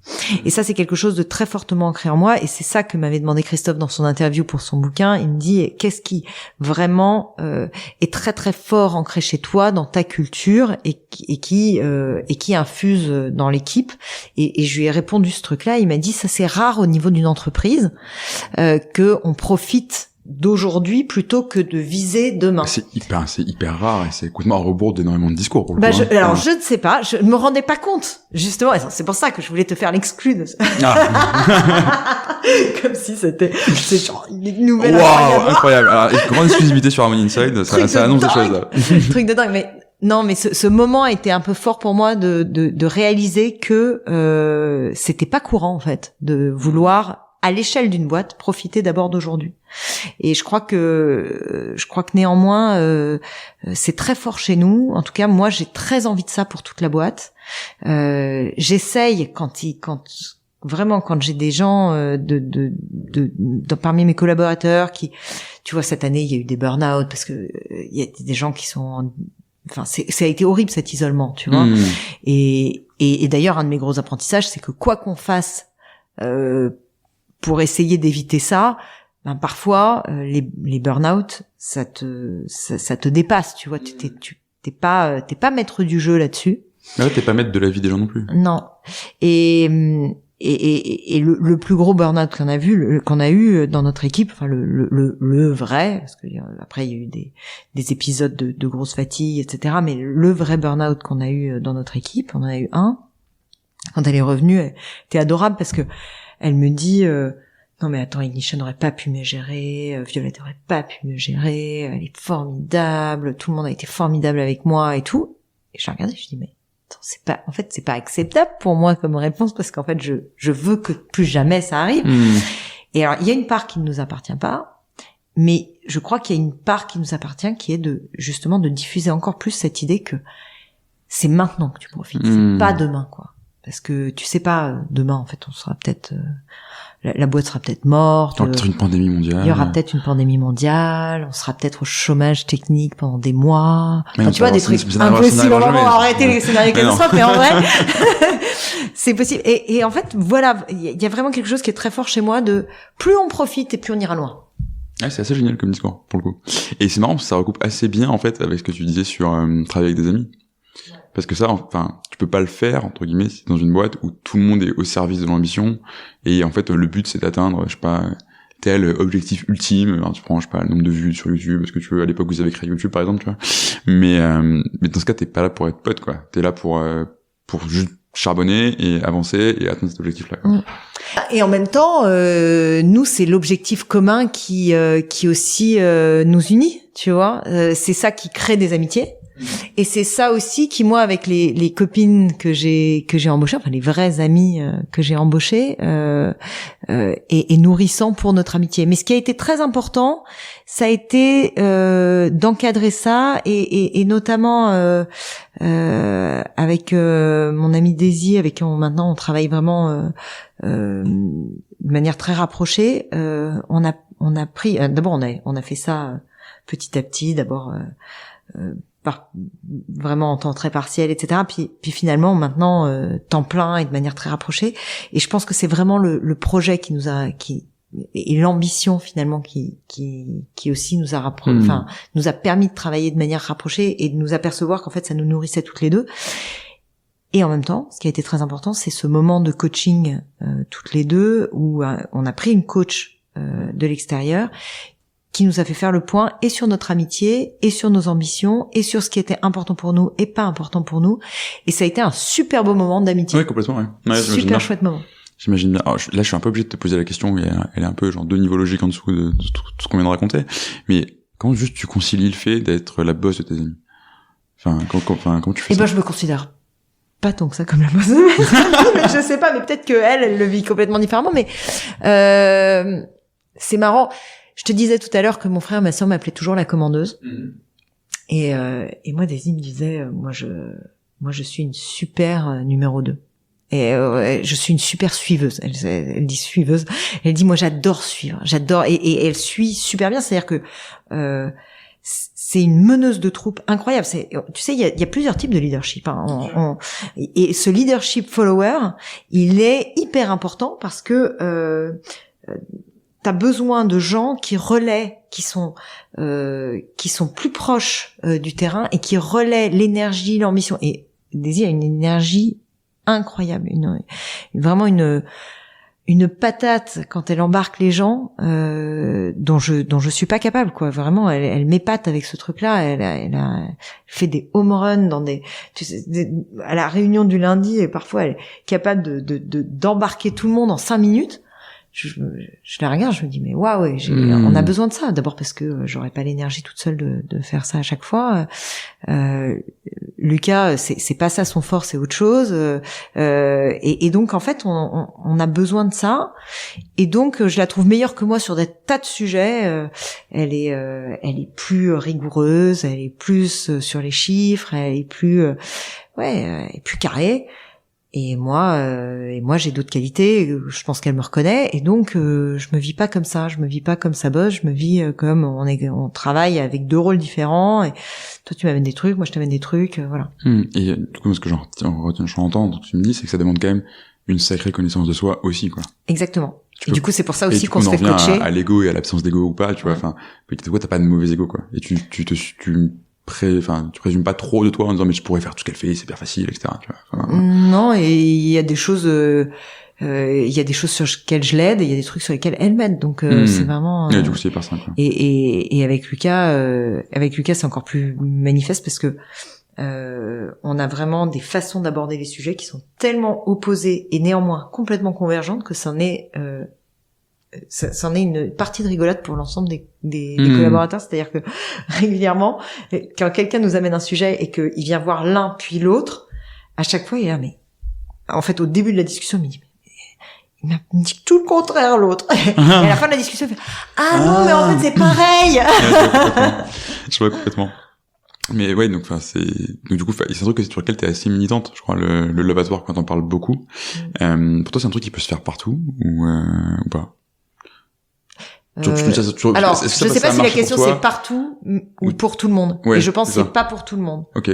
Et ça c'est quelque chose de très fortement ancré en moi, et c'est ça que m'avait demandé Christophe dans son interview pour son bouquin. Il me dit qu'est-ce qui vraiment est très très fort ancré chez toi dans ta culture et qui infuse dans l'équipe. Et je lui ai répondu ce truc-là. Il m'a dit ça c'est rare au niveau d'une entreprise que on profite d'aujourd'hui plutôt que de viser demain. C'est hyper rare et c'est complètement à rebours d'énormément de discours pour le coup. Je ne sais pas, je ne me rendais pas compte, justement, et c'est pour ça que je voulais te faire l'exclu de ça. Comme si c'est genre une nouvelle incroyable. Alors, grande exclusivité sur Harmony Inside, ça annonce des choses là. Truc de dingue, mais non, mais ce moment a été un peu fort pour moi de réaliser que c'était pas courant en fait de vouloir à l'échelle d'une boîte profiter d'abord d'aujourd'hui. Et je crois que néanmoins c'est très fort chez nous. En tout cas, moi j'ai très envie de ça pour toute la boîte. J'essaye quand j'ai des gens parmi mes collaborateurs qui, tu vois, cette année il y a eu des burn-out parce que il y a des gens qui sont ça a été horrible cet isolement, tu vois. Et d'ailleurs un de mes gros apprentissages c'est que quoi qu'on fasse pour essayer d'éviter ça, parfois les burn-out ça te dépasse, tu vois. T'es pas maître du jeu là-dessus. Mais là t'es pas maître de la vie des gens non plus. Non. Et le plus gros burn-out qu'on a eu dans notre équipe, enfin le vrai, parce que après il y a eu des épisodes de grosse fatigue, etc. Mais le vrai burn-out qu'on a eu dans notre équipe, on en a eu un. Quand elle est revenue, elle était adorable parce que elle me dit non mais attends, Ignition n'aurait pas pu me gérer, Violette n'aurait pas pu me gérer, elle est formidable, tout le monde a été formidable avec moi et tout. Et j'ai regardé, je dis mais attends, c'est pas acceptable pour moi comme réponse parce qu'en fait je veux que plus jamais ça arrive. Et alors il y a une part qui ne nous appartient pas, mais je crois qu'il y a une part qui nous appartient qui est justement de diffuser encore plus cette idée que c'est maintenant que tu profites, c'est pas demain quoi. Parce que tu sais pas, demain en fait on sera peut-être la boîte sera peut-être morte. Il y aura peut-être une pandémie mondiale. Il y aura peut-être une pandémie mondiale. On sera peut-être au chômage technique pendant des mois. Enfin, tu vois, des trucs impossibles. On va arrêter les scénarios catastrophes, mais en vrai, c'est possible. Et en fait, voilà, il y a vraiment quelque chose qui est très fort chez moi de plus on profite et plus on ira loin. Ouais, c'est assez génial comme discours, pour le coup. Et c'est marrant parce que ça recoupe assez bien, en fait, avec ce que tu disais sur travailler avec des amis. Parce que ça, enfin, tu peux pas le faire, entre guillemets, si t'es dans une boîte où tout le monde est au service de l'ambition. Et en fait, le but, c'est d'atteindre, je sais pas, tel objectif ultime. Alors, tu prends, je sais pas, le nombre de vues sur YouTube, parce que tu veux, à l'époque, vous avez créé YouTube, par exemple, tu vois. Mais dans ce cas, t'es pas là pour être pote, quoi. T'es là pour juste charbonner et avancer et atteindre cet objectif-là, quoi. Et en même temps, nous, c'est l'objectif commun qui aussi nous unit, tu vois. C'est ça qui crée des amitiés. Et c'est ça aussi qui, moi, avec les copines que j'ai embauchées, enfin les vraies amies que j'ai embauchées, est nourrissant pour notre amitié. Mais ce qui a été très important, ça a été d'encadrer ça et notamment avec mon amie Daisy, avec qui maintenant on travaille vraiment de manière très rapprochée. On a pris d'abord on a fait ça petit à petit, d'abord vraiment en temps très partiel, etc. Puis finalement maintenant temps plein et de manière très rapprochée. Et je pense que c'est vraiment le projet qui nous a et l'ambition finalement qui aussi nous a nous a permis de travailler de manière rapprochée et de nous apercevoir qu'en fait ça nous nourrissait toutes les deux. Et en même temps, ce qui a été très important, c'est ce moment de coaching toutes les deux où on a pris une coach de l'extérieur qui nous a fait faire le point et sur notre amitié et sur nos ambitions et sur ce qui était important pour nous et pas important pour nous. Et ça a été un super beau moment d'amitié. Oui, complètement, ouais. Super chouette moment. J'imagine bien. Alors, là, je suis un peu obligé de te poser la question, mais elle est un peu genre 2 niveaux logiques en dessous de tout ce qu'on vient de raconter. Mais quand juste tu concilies le fait d'être la boss de tes amis? Enfin, comment tu fais ça? Je me considère pas tant que ça comme la boss de mes amis. Je sais pas, mais peut-être que elle le vit complètement différemment. Mais c'est marrant. Je te disais tout à l'heure que mon frère et ma sœur m'appelaient toujours la commandeuse. Et moi, Daisy me disait, moi, je suis une super numéro 2. Et je suis une super suiveuse. Elle dit suiveuse. Elle dit, moi, j'adore suivre. J'adore. Et elle suit super bien. C'est-à-dire que c'est une meneuse de troupe incroyable. Tu sais, il y a plusieurs types de leadership. Hein. Et ce leadership follower, il est hyper important parce que t'as besoin de gens qui relaient, qui sont plus proches du terrain et qui relaient l'énergie, l'ambition. Et Daisy a une énergie incroyable, vraiment une patate quand elle embarque les gens dont je suis pas capable, quoi. Vraiment, elle m'épate avec ce truc-là. Elle fait des home runs dans à la réunion du lundi et parfois elle est capable d'embarquer tout le monde en 5 minutes. Je la regarde, je me dis mais waouh, on a besoin de ça. D'abord parce que j'aurais pas l'énergie toute seule de faire ça à chaque fois. Lucas, c'est pas ça son fort, c'est autre chose. Et donc en fait, on a besoin de ça. Et donc je la trouve meilleure que moi sur des tas de sujets. Elle est plus rigoureuse, elle est plus sur les chiffres, elle est plus carrée. Et moi j'ai d'autres qualités, je pense qu'elle me reconnaît, et donc je me vis pas comme ça, je me vis pas comme sa boss, je me vis comme on travaille avec 2 rôles différents, et toi tu m'amènes des trucs, moi je t'amène des trucs, voilà. Et du coup, ce que j'entends, donc tu me dis, c'est que ça demande quand même une sacrée connaissance de soi aussi, quoi. Exactement. Et du coup, c'est pour ça aussi qu'on se fait coacher. À l'ego et à l'absence d'ego ou pas, tu vois, enfin, t'as pas de mauvais ego, quoi. Et tu présumes pas trop de toi en disant mais je pourrais faire tout ce qu'elle fait, c'est hyper facile, etc. Tu vois. Non, et il y a des choses, sur lesquelles je l'aide, et il y a des trucs sur lesquels elle m'aide. Donc c'est vraiment. Et du coup, c'est hyper simple. Et avec Lucas, c'est encore plus manifeste parce que on a vraiment des façons d'aborder les sujets qui sont tellement opposées et néanmoins complètement convergentes que c'en est une partie de rigolade pour l'ensemble des collaborateurs. C'est-à-dire que régulièrement, quand quelqu'un nous amène un sujet et qu'il vient voir l'un puis l'autre, à chaque fois il est là, mais en fait au début de la discussion il me dit tout le contraire l'autre. Et à la fin de la discussion il fait non mais en fait c'est pareil. Je vois complètement. Mais ouais, donc du coup, c'est un truc sur lequel t'es assez militante, je crois, le Love at Work, quand on parle beaucoup. Pour toi, c'est un truc qui peut se faire partout ou pas? Alors, je sais pas si la question c'est partout ou pour tout le monde. Ouais, et je pense que c'est pas pour tout le monde. Ok.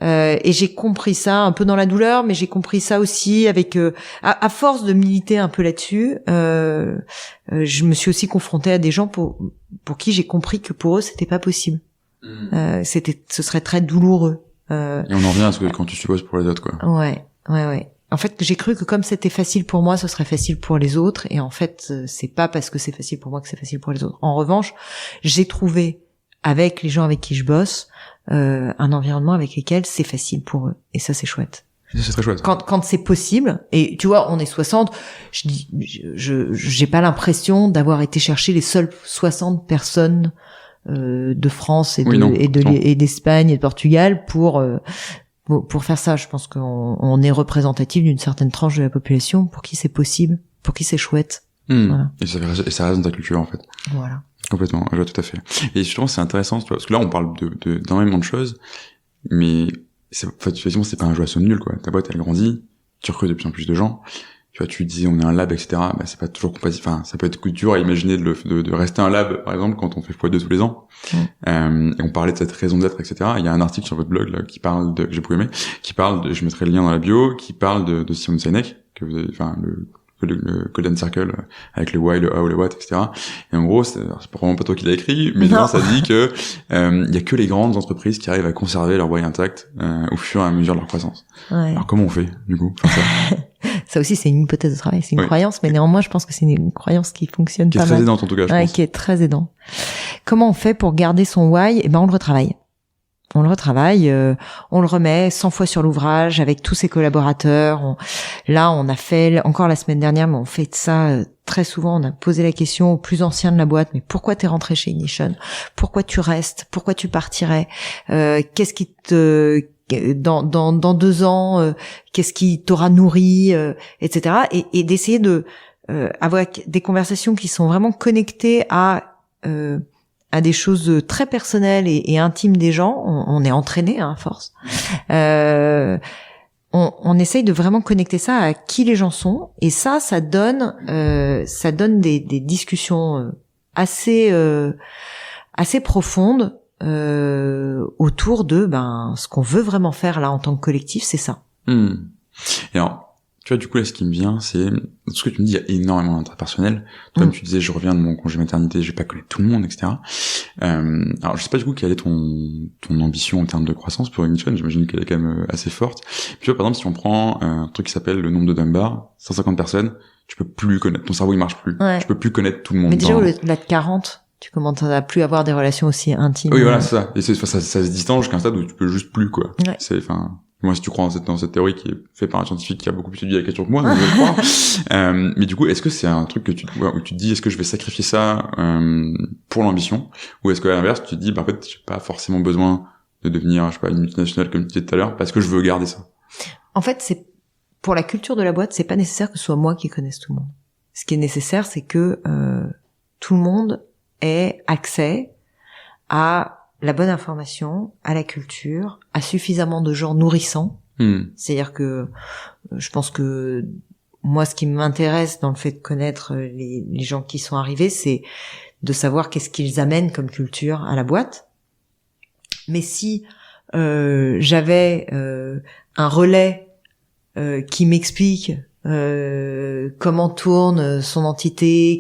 Et j'ai compris ça un peu dans la douleur, mais j'ai compris ça aussi avec, à force de militer un peu là-dessus, je me suis aussi confrontée à des gens pour qui j'ai compris que pour eux c'était pas possible. Ce serait très douloureux. Et on en revient à ce que quand tu supposes pour les autres, quoi. Ouais. En fait, j'ai cru que comme c'était facile pour moi, ce serait facile pour les autres. Et en fait, c'est pas parce que c'est facile pour moi que c'est facile pour les autres. En revanche, j'ai trouvé, avec les gens avec qui je bosse, un environnement avec lesquels c'est facile pour eux. Et ça, c'est chouette. C'est très chouette. Quand c'est possible, et tu vois, on est 60, j'ai pas l'impression d'avoir été chercher les seules 60 personnes de France et d'Espagne et de Portugal pour faire ça. Je pense qu'on est représentatif d'une certaine tranche de la population pour qui c'est possible, pour qui c'est chouette. Voilà. Et ça reste dans ta culture, en fait. Voilà. Complètement, je vois tout à fait. Et justement, c'est intéressant, tu vois, parce que là, on parle d'énormément de choses, mais effectivement, c'est pas un jeu à somme nulle, quoi. Ta boîte, elle grandit, tu recrutes de plus en plus de gens. Tu vois, tu disais, on est un lab, etc. Bah, c'est pas toujours compatible. Enfin, ça peut être dur à imaginer de rester un lab, par exemple, quand on fait x2 tous les ans. Et on parlait de cette raison d'être, etc. Il y a un article sur votre blog, là, que j'ai beaucoup aimé, je mettrai le lien dans la bio, qui parle de Simon Sinek, que vous avez, enfin, le Golden Circle, avec le why, le how, le what, etc. Et en gros, c'est probablement pas toi qui l'as écrit, mais non, ça dit que, il y a que les grandes entreprises qui arrivent à conserver leur why intact, au fur et à mesure de leur croissance. Ouais. Alors, comment on fait, du coup? Ça aussi, c'est une hypothèse de travail, c'est une croyance, mais néanmoins, je pense que c'est une croyance qui fonctionne pas mal. Qui est très aidante, en tout cas, je pense. Qui est très aidant. Comment on fait pour garder son why? Eh ben, on le retravaille. On le remet 100 fois sur l'ouvrage avec tous ses collaborateurs. Là, on a fait, encore la semaine dernière, mais on fait ça très souvent. On a posé la question aux plus anciens de la boîte, mais pourquoi t'es rentré chez Ignition? Pourquoi tu restes? Pourquoi tu partirais? Qu'est-ce qui te... dans 2 ans, qu'est-ce qui t'aura nourri, etc. Et d'essayer de avoir des conversations qui sont vraiment connectées à des choses très personnelles et intimes des gens. On est entraîné à force. On essaye de vraiment connecter ça à qui les gens sont, et ça donne des discussions assez profondes autour de ce qu'on veut vraiment faire là en tant que collectif, c'est ça. Et alors, tu vois, du coup, là, ce qui me vient, c'est ce que tu me dis, il y a énormément d'interpersonnel. Comme tu disais, je reviens de mon congé maternité, je vais pas connaître tout le monde, etc. Alors, je sais pas du coup quelle est ton ambition en termes de croissance pour Ignition. J'imagine qu'elle est quand même assez forte. Puis, tu vois, par exemple, si on prend un truc qui s'appelle le nombre de Dunbar, 150 personnes, tu peux plus connaître, ton cerveau il marche plus. Ouais. Tu peux plus connaître tout le monde. Mais déjà, au-delà de 40, tu commences à plus avoir des relations aussi intimes. Oui, voilà, c'est ça. Et ça se distance jusqu'à un stade où tu peux juste plus, quoi. Ouais. Moi, si tu crois dans cette théorie qui est faite par un scientifique qui a beaucoup plus étudié la question que moi, donc je vais le croire. Mais du coup, est-ce que c'est un truc où tu te dis, est-ce que je vais sacrifier ça pour l'ambition, ou est-ce qu'à l'inverse, tu te dis, en fait, j'ai pas forcément besoin de devenir, je sais pas, une multinationale comme tu disais tout à l'heure, parce que je veux garder ça. En fait, c'est pour la culture de la boîte, c'est pas nécessaire que ce soit moi qui connaisse tout le monde. Ce qui est nécessaire, c'est que tout le monde ait accès à la bonne information, à la culture, à suffisamment de gens nourrissants. C'est-à-dire que je pense que moi, ce qui m'intéresse dans le fait de connaître les gens qui sont arrivés, c'est de savoir qu'est-ce qu'ils amènent comme culture à la boîte. Mais si j'avais un relais qui m'explique comment tourne son entité,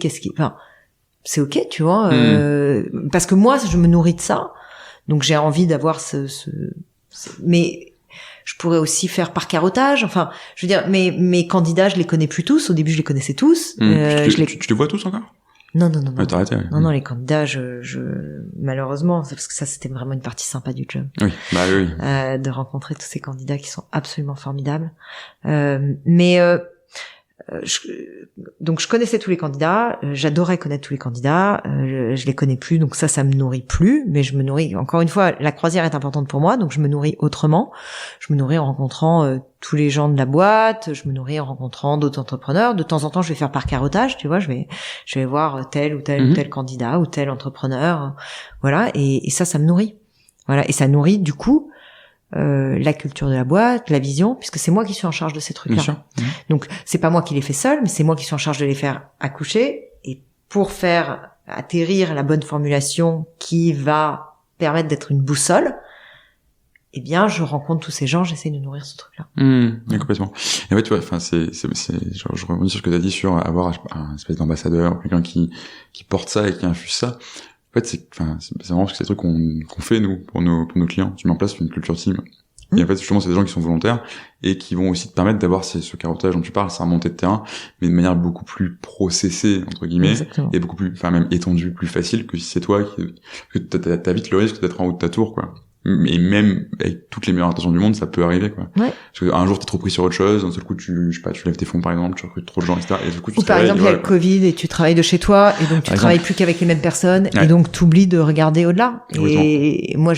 c'est ok, tu vois, parce que moi, je me nourris de ça. Donc j'ai envie d'avoir mais je pourrais aussi faire par carottage. Enfin, je veux dire, mes candidats, je les connais plus tous. Au début, je les connaissais tous. Tu les vois tous encore? Non. T'as arrêté, ouais. Non, les candidats, malheureusement, c'est parce que ça, c'était vraiment une partie sympa du job. Oui, oui. De rencontrer tous ces candidats qui sont absolument formidables. Donc je connaissais tous les candidats, j'adorais connaître tous les candidats, je les connais plus, donc ça me nourrit plus, mais je me nourris, encore une fois, la croisière est importante pour moi, donc je me nourris autrement. Je me nourris en rencontrant tous les gens de la boîte, je me nourris en rencontrant d'autres entrepreneurs. De temps en temps, je vais faire par carottage, tu vois, je vais voir tel ou tel ou tel candidat ou tel entrepreneur, voilà, et ça me nourrit. Voilà, et ça nourrit du coup la culture de la boîte, la vision, puisque c'est moi qui suis en charge de ces trucs-là. Bien sûr. Donc c'est pas moi qui les fais seul, mais c'est moi qui suis en charge de les faire accoucher, et pour faire atterrir la bonne formulation qui va permettre d'être une boussole, eh bien je rencontre tous ces gens, j'essaie de nourrir ce truc-là. Complètement. Et ouais, tu vois, enfin genre, je rebondis sur ce que tu as dit sur avoir un espèce d'ambassadeur, quelqu'un qui porte ça et qui infuse ça. En fait, c'est vraiment parce que c'est des trucs qu'on fait nous pour nos clients. Tu mets en place une culture team. Et en fait, justement, c'est des gens qui sont volontaires et qui vont aussi te permettre d'avoir ce carottage dont tu parles, sa remontée de terrain, mais de manière beaucoup plus processée, entre guillemets, Exactement. et beaucoup plus, enfin même étendue, plus facile que si c'est toi que t'as vite le risque d'être en haut de ta tour, quoi. Et même avec toutes les meilleures intentions du monde, ça peut arriver, quoi. Ouais. Parce qu'un jour t'es trop pris sur autre chose, d'un seul coup tu lèves tes fonds par exemple, tu recrutes trop de gens, etc. Et du coup tu Ou par exemple, il y a le Covid et tu travailles de chez toi et donc tu travailles plus qu'avec les mêmes personnes et donc tu oublies de regarder au-delà. Et moi,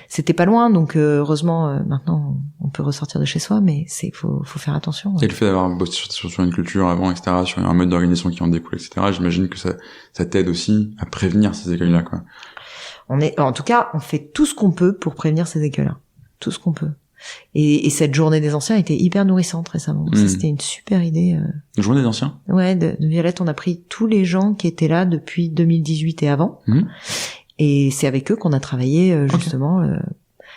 c'était pas loin, donc heureusement maintenant on peut ressortir de chez soi, mais faut faire attention. Et le fait d'avoir bossé sur une culture avant, etc., sur un mode d'organisation qui en découle, etc., j'imagine que ça t'aide aussi à prévenir ces écueils-là, quoi. En tout cas, on fait tout ce qu'on peut pour prévenir ces écueils-là. Tout ce qu'on peut. Et cette journée des anciens était hyper nourrissante récemment. Ça, c'était une super idée. Une journée des anciens? Ouais, de Violette, on a pris tous les gens qui étaient là depuis 2018 et avant. Et c'est avec eux qu'on a travaillé, justement,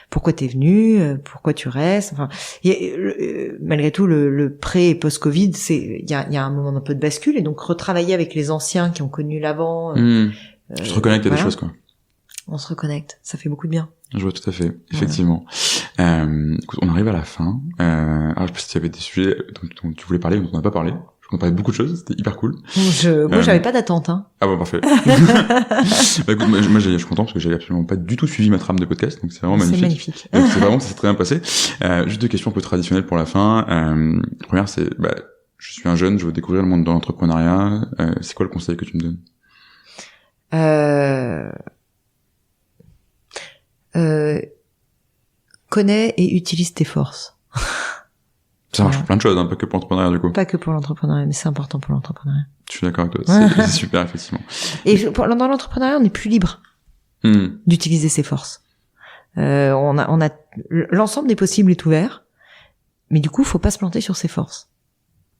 pourquoi t'es venu, pourquoi tu restes. Enfin, malgré tout, le pré et post-Covid, il y a un moment un peu de bascule. Et donc, retravailler avec les anciens qui ont connu l'avant. Tu te reconnectes à des choses, quoi. On se reconnecte, ça fait beaucoup de bien. Je vois tout à fait, effectivement. Écoute, on arrive à la fin. Alors, je sais pas si tu avais des sujets dont tu voulais parler, dont on n'a pas parlé. On parlait de beaucoup de choses, c'était hyper cool. Moi, j'avais pas d'attente, hein. Ah bon, parfait. Bah écoute, moi je suis content parce que j'avais absolument pas du tout suivi ma trame de podcast, donc c'est vraiment magnifique. C'est magnifique. Donc ça s'est très bien passé. Juste deux questions un peu traditionnelles pour la fin. La première, c'est, je suis un jeune, je veux découvrir le monde de l'entrepreneuriat. C'est quoi le conseil que tu me donnes? Connais et utilise tes forces. Ça marche pour plein de choses, hein, pas que pour l'entrepreneuriat, du coup. Pas que pour l'entrepreneuriat, mais c'est important pour l'entrepreneuriat. Je suis d'accord avec toi, c'est super, effectivement. Et dans l'entrepreneuriat, on est plus libre d'utiliser ses forces. On a l'ensemble des possibles est ouvert, mais du coup, faut pas se planter sur ses forces.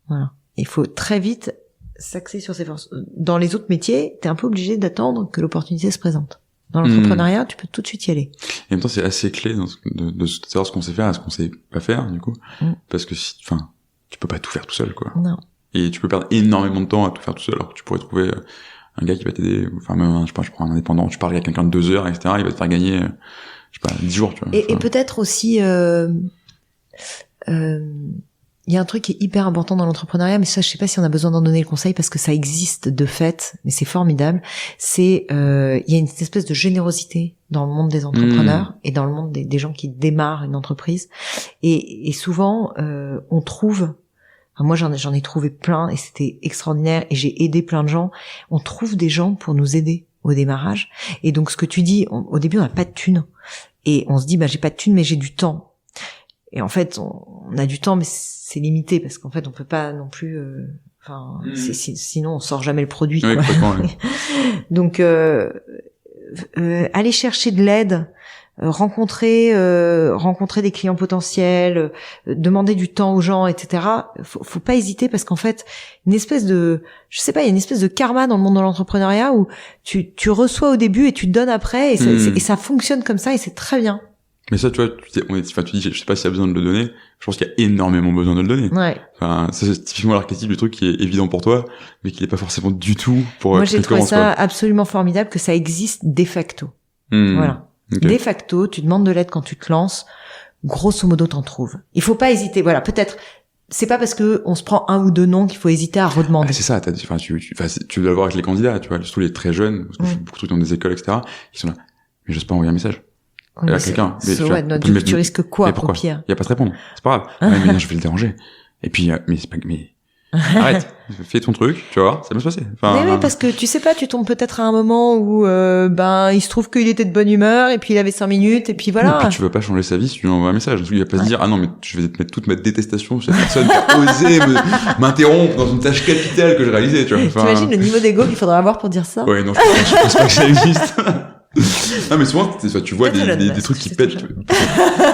Voilà. Il faut très vite s'axer sur ses forces. Dans les autres métiers, t'es un peu obligé d'attendre que l'opportunité se présente. Dans l'entrepreneuriat, tu peux tout de suite y aller. Et en même temps, c'est assez clé de savoir ce qu'on sait faire et ce qu'on sait pas faire, du coup. Parce que tu peux pas tout faire tout seul, quoi. Non. Et tu peux perdre énormément de temps à tout faire tout seul, alors que tu pourrais trouver un gars qui va t'aider, enfin même, je sais pas, je prends un indépendant, tu parles à quelqu'un de 2 heures, etc., il va te faire gagner, je sais pas, 10 jours, tu vois. Et peut-être aussi, il y a un truc qui est hyper important dans l'entrepreneuriat, mais ça, je sais pas si on a besoin d'en donner le conseil parce que ça existe de fait, mais c'est formidable. C'est, il y a une espèce de générosité dans le monde des entrepreneurs et dans le monde des gens qui démarrent une entreprise. Et souvent, on trouve, enfin, moi j'en ai trouvé plein et c'était extraordinaire et j'ai aidé plein de gens. On trouve des gens pour nous aider au démarrage. Et donc ce que tu dis, au début on n'a pas de thunes et on se dit, j'ai pas de thunes mais j'ai du temps. Et en fait, on a du temps, mais c'est limité parce qu'en fait, on peut pas non plus. Sinon, on sort jamais le produit. Oui, quoi. Donc, aller chercher de l'aide, rencontrer des clients potentiels, demander du temps aux gens, etc. Faut pas hésiter parce qu'en fait, il y a une espèce de karma dans le monde de l'entrepreneuriat où tu reçois au début et tu donnes après et ça fonctionne comme ça et c'est très bien. Mais ça, tu vois, tu dis, je sais pas s'il y a besoin de le donner. Je pense qu'il y a énormément besoin de le donner. Ouais. Enfin, c'est typiquement l'archétype du truc qui est évident pour toi, mais qui n'est pas forcément du tout pour. Moi, j'ai trouvé ça absolument formidable que ça existe de facto. Voilà. Okay. De facto, tu demandes de l'aide quand tu te lances. Grosso modo, t'en trouves. Il faut pas hésiter. Voilà. Peut-être, c'est pas parce que on se prend un ou deux noms qu'il faut hésiter à redemander. C'est ça. Tu dois le voir avec les candidats, tu vois, surtout les très jeunes, parce que je fais beaucoup de trucs dans des écoles, etc. Qui sont là. Mais j'ose pas envoyer un message. Oui, à quelqu'un. Du coup, tu risques quoi, au pire? Il y a pas à te répondre. C'est pas grave. Mais non, je vais le déranger. Et puis, arrête. Fais ton truc, tu vas voir, ça va se passer. Enfin, mais oui, parce que tu sais pas, tu tombes peut-être à un moment où, il se trouve qu'il était de bonne humeur, et puis il avait 5 minutes, et puis voilà. Et puis tu vas pas changer sa vie si tu lui envoies un message. Il va pas se dire, ah non, mais je vais te mettre toute ma détestation sur cette personne qui a osé m'interrompre dans une tâche capitale que je réalisais, tu vois. T'imagines le niveau d'ego qu'il faudrait avoir pour dire ça? Ouais, non, je pense pas que ça existe. Non, mais souvent, tu vois des trucs qui pètent. Toi,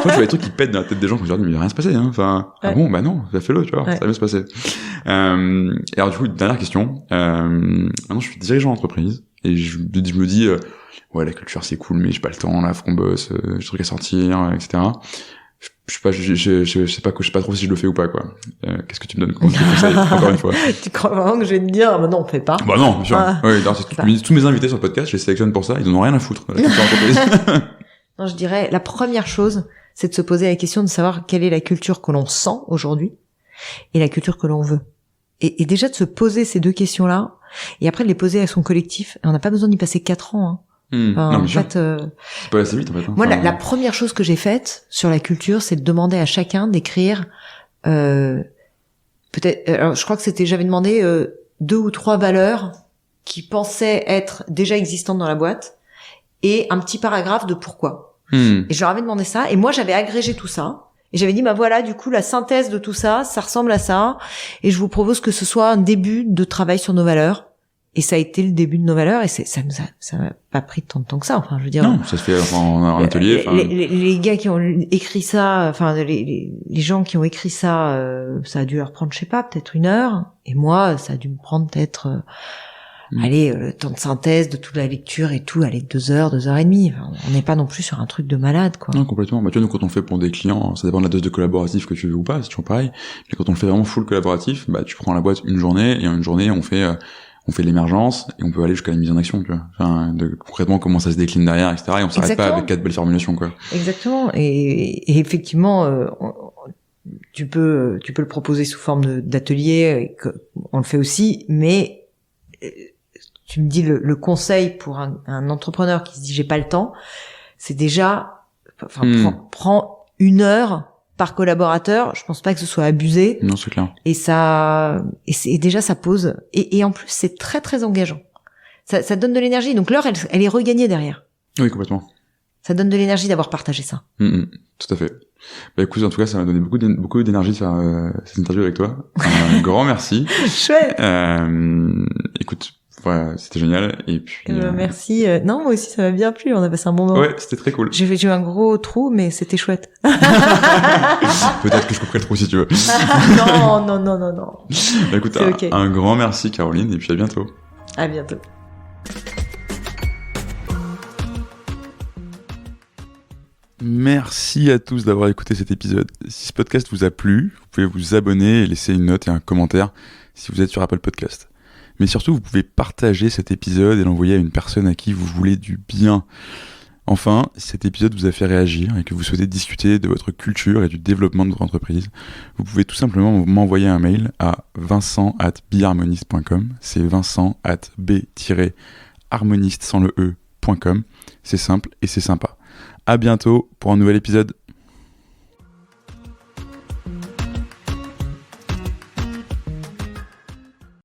tu vois des trucs qui pètent dans la tête des gens, qui se disent, mais il va rien se passer, hein. Enfin, ah bon, bah non, fais-le, tu vois, ça va bien se passer. Et alors, du coup, dernière question. Maintenant, je suis dirigeant d'entreprise, et je me dis, ouais, la culture, c'est cool, mais j'ai pas le temps, là, faut qu'on bosse, j'ai des trucs à sortir, etc. Je sais pas trop si je le fais ou pas, quoi. Qu'est-ce que tu me donnes comme conseil, encore une fois? Tu crois vraiment que je vais te dire, bah non, on fait pas? Bah non, bien sûr. Oui, tous mes invités sur le podcast, je les sélectionne pour ça, ils en ont rien à foutre. Non, je dirais, la première chose, c'est de se poser la question de savoir quelle est la culture que l'on sent aujourd'hui et la culture que l'on veut. Et déjà de se poser ces deux questions-là, et après de les poser à son collectif. Et on n'a pas besoin d'y passer 4 ans, hein. Non, en fait, c'est pas assez vite, en fait. Hein. Moi, la première chose que j'ai faite sur la culture, c'est de demander à chacun d'écrire, peut-être, alors je crois que j'avais demandé 2 ou 3 valeurs qui pensaient être déjà existantes dans la boîte et un petit paragraphe de pourquoi. Et je leur avais demandé ça, et moi j'avais agrégé tout ça. Et j'avais dit, bah voilà, du coup, la synthèse de tout ça, ça ressemble à ça, et je vous propose que ce soit un début de travail sur nos valeurs. Et ça a été le début de nos valeurs, et ça m'a pas pris tant de temps que ça. Enfin, je veux dire. Non, ça se fait en atelier. Les gars qui ont écrit ça, enfin, les gens qui ont écrit ça, ça a dû leur prendre, je sais pas, peut-être 1 heure. Et moi, ça a dû me prendre peut-être, le temps de synthèse de toute la lecture et tout, 2 heures, 2 heures et demie. Enfin, on n'est pas non plus sur un truc de malade, quoi. Non, complètement. Bah, tu vois, nous, quand on fait pour des clients, ça dépend de la dose de collaboratif que tu veux ou pas, c'est toujours pareil. Mais quand on le fait vraiment full collaboratif, bah, tu prends la boîte une journée, et en une journée, on fait l'émergence, et on peut aller jusqu'à la mise en action, tu vois. Enfin, concrètement, comment ça se décline derrière, etc. Et on s'arrête pas avec 4 belles formulations, quoi. Exactement. Et effectivement, tu peux le proposer sous forme d'atelier, on le fait aussi, mais tu me dis le conseil pour un entrepreneur qui se dit j'ai pas le temps, c'est déjà, prends 1 heure par collaborateur. Je pense pas que ce soit abusé. Non, c'est clair. Et déjà ça pose, et en plus c'est très très engageant. Ça donne de l'énergie. Donc l'heure elle est regagnée derrière. Oui, complètement. Ça donne de l'énergie d'avoir partagé ça. Tout à fait. Bah écoute, en tout cas, ça m'a donné beaucoup d'énergie de faire cette interview avec toi. Un grand merci. Chouette. Écoute, voilà, c'était génial. Et puis. Merci. Non, moi aussi, ça m'a bien plu. On a passé un bon moment. Ouais, c'était très cool. J'ai eu un gros trou, mais c'était chouette. Peut-être que je couperai le trou si tu veux. Non. Bah écoute, okay. Un grand merci, Caroline, et puis à bientôt. À bientôt. Merci à tous d'avoir écouté cet épisode. Si ce podcast vous a plu, vous pouvez vous abonner et laisser une note et un commentaire si vous êtes sur Apple Podcast. Mais surtout, vous pouvez partager cet épisode et l'envoyer à une personne à qui vous voulez du bien. Enfin, si cet épisode vous a fait réagir et que vous souhaitez discuter de votre culture et du développement de votre entreprise, vous pouvez tout simplement m'envoyer un mail à vincent@beharmonist.com. C'est vincent@b-harmoniste.com. C'est simple et c'est sympa. À bientôt pour un nouvel épisode.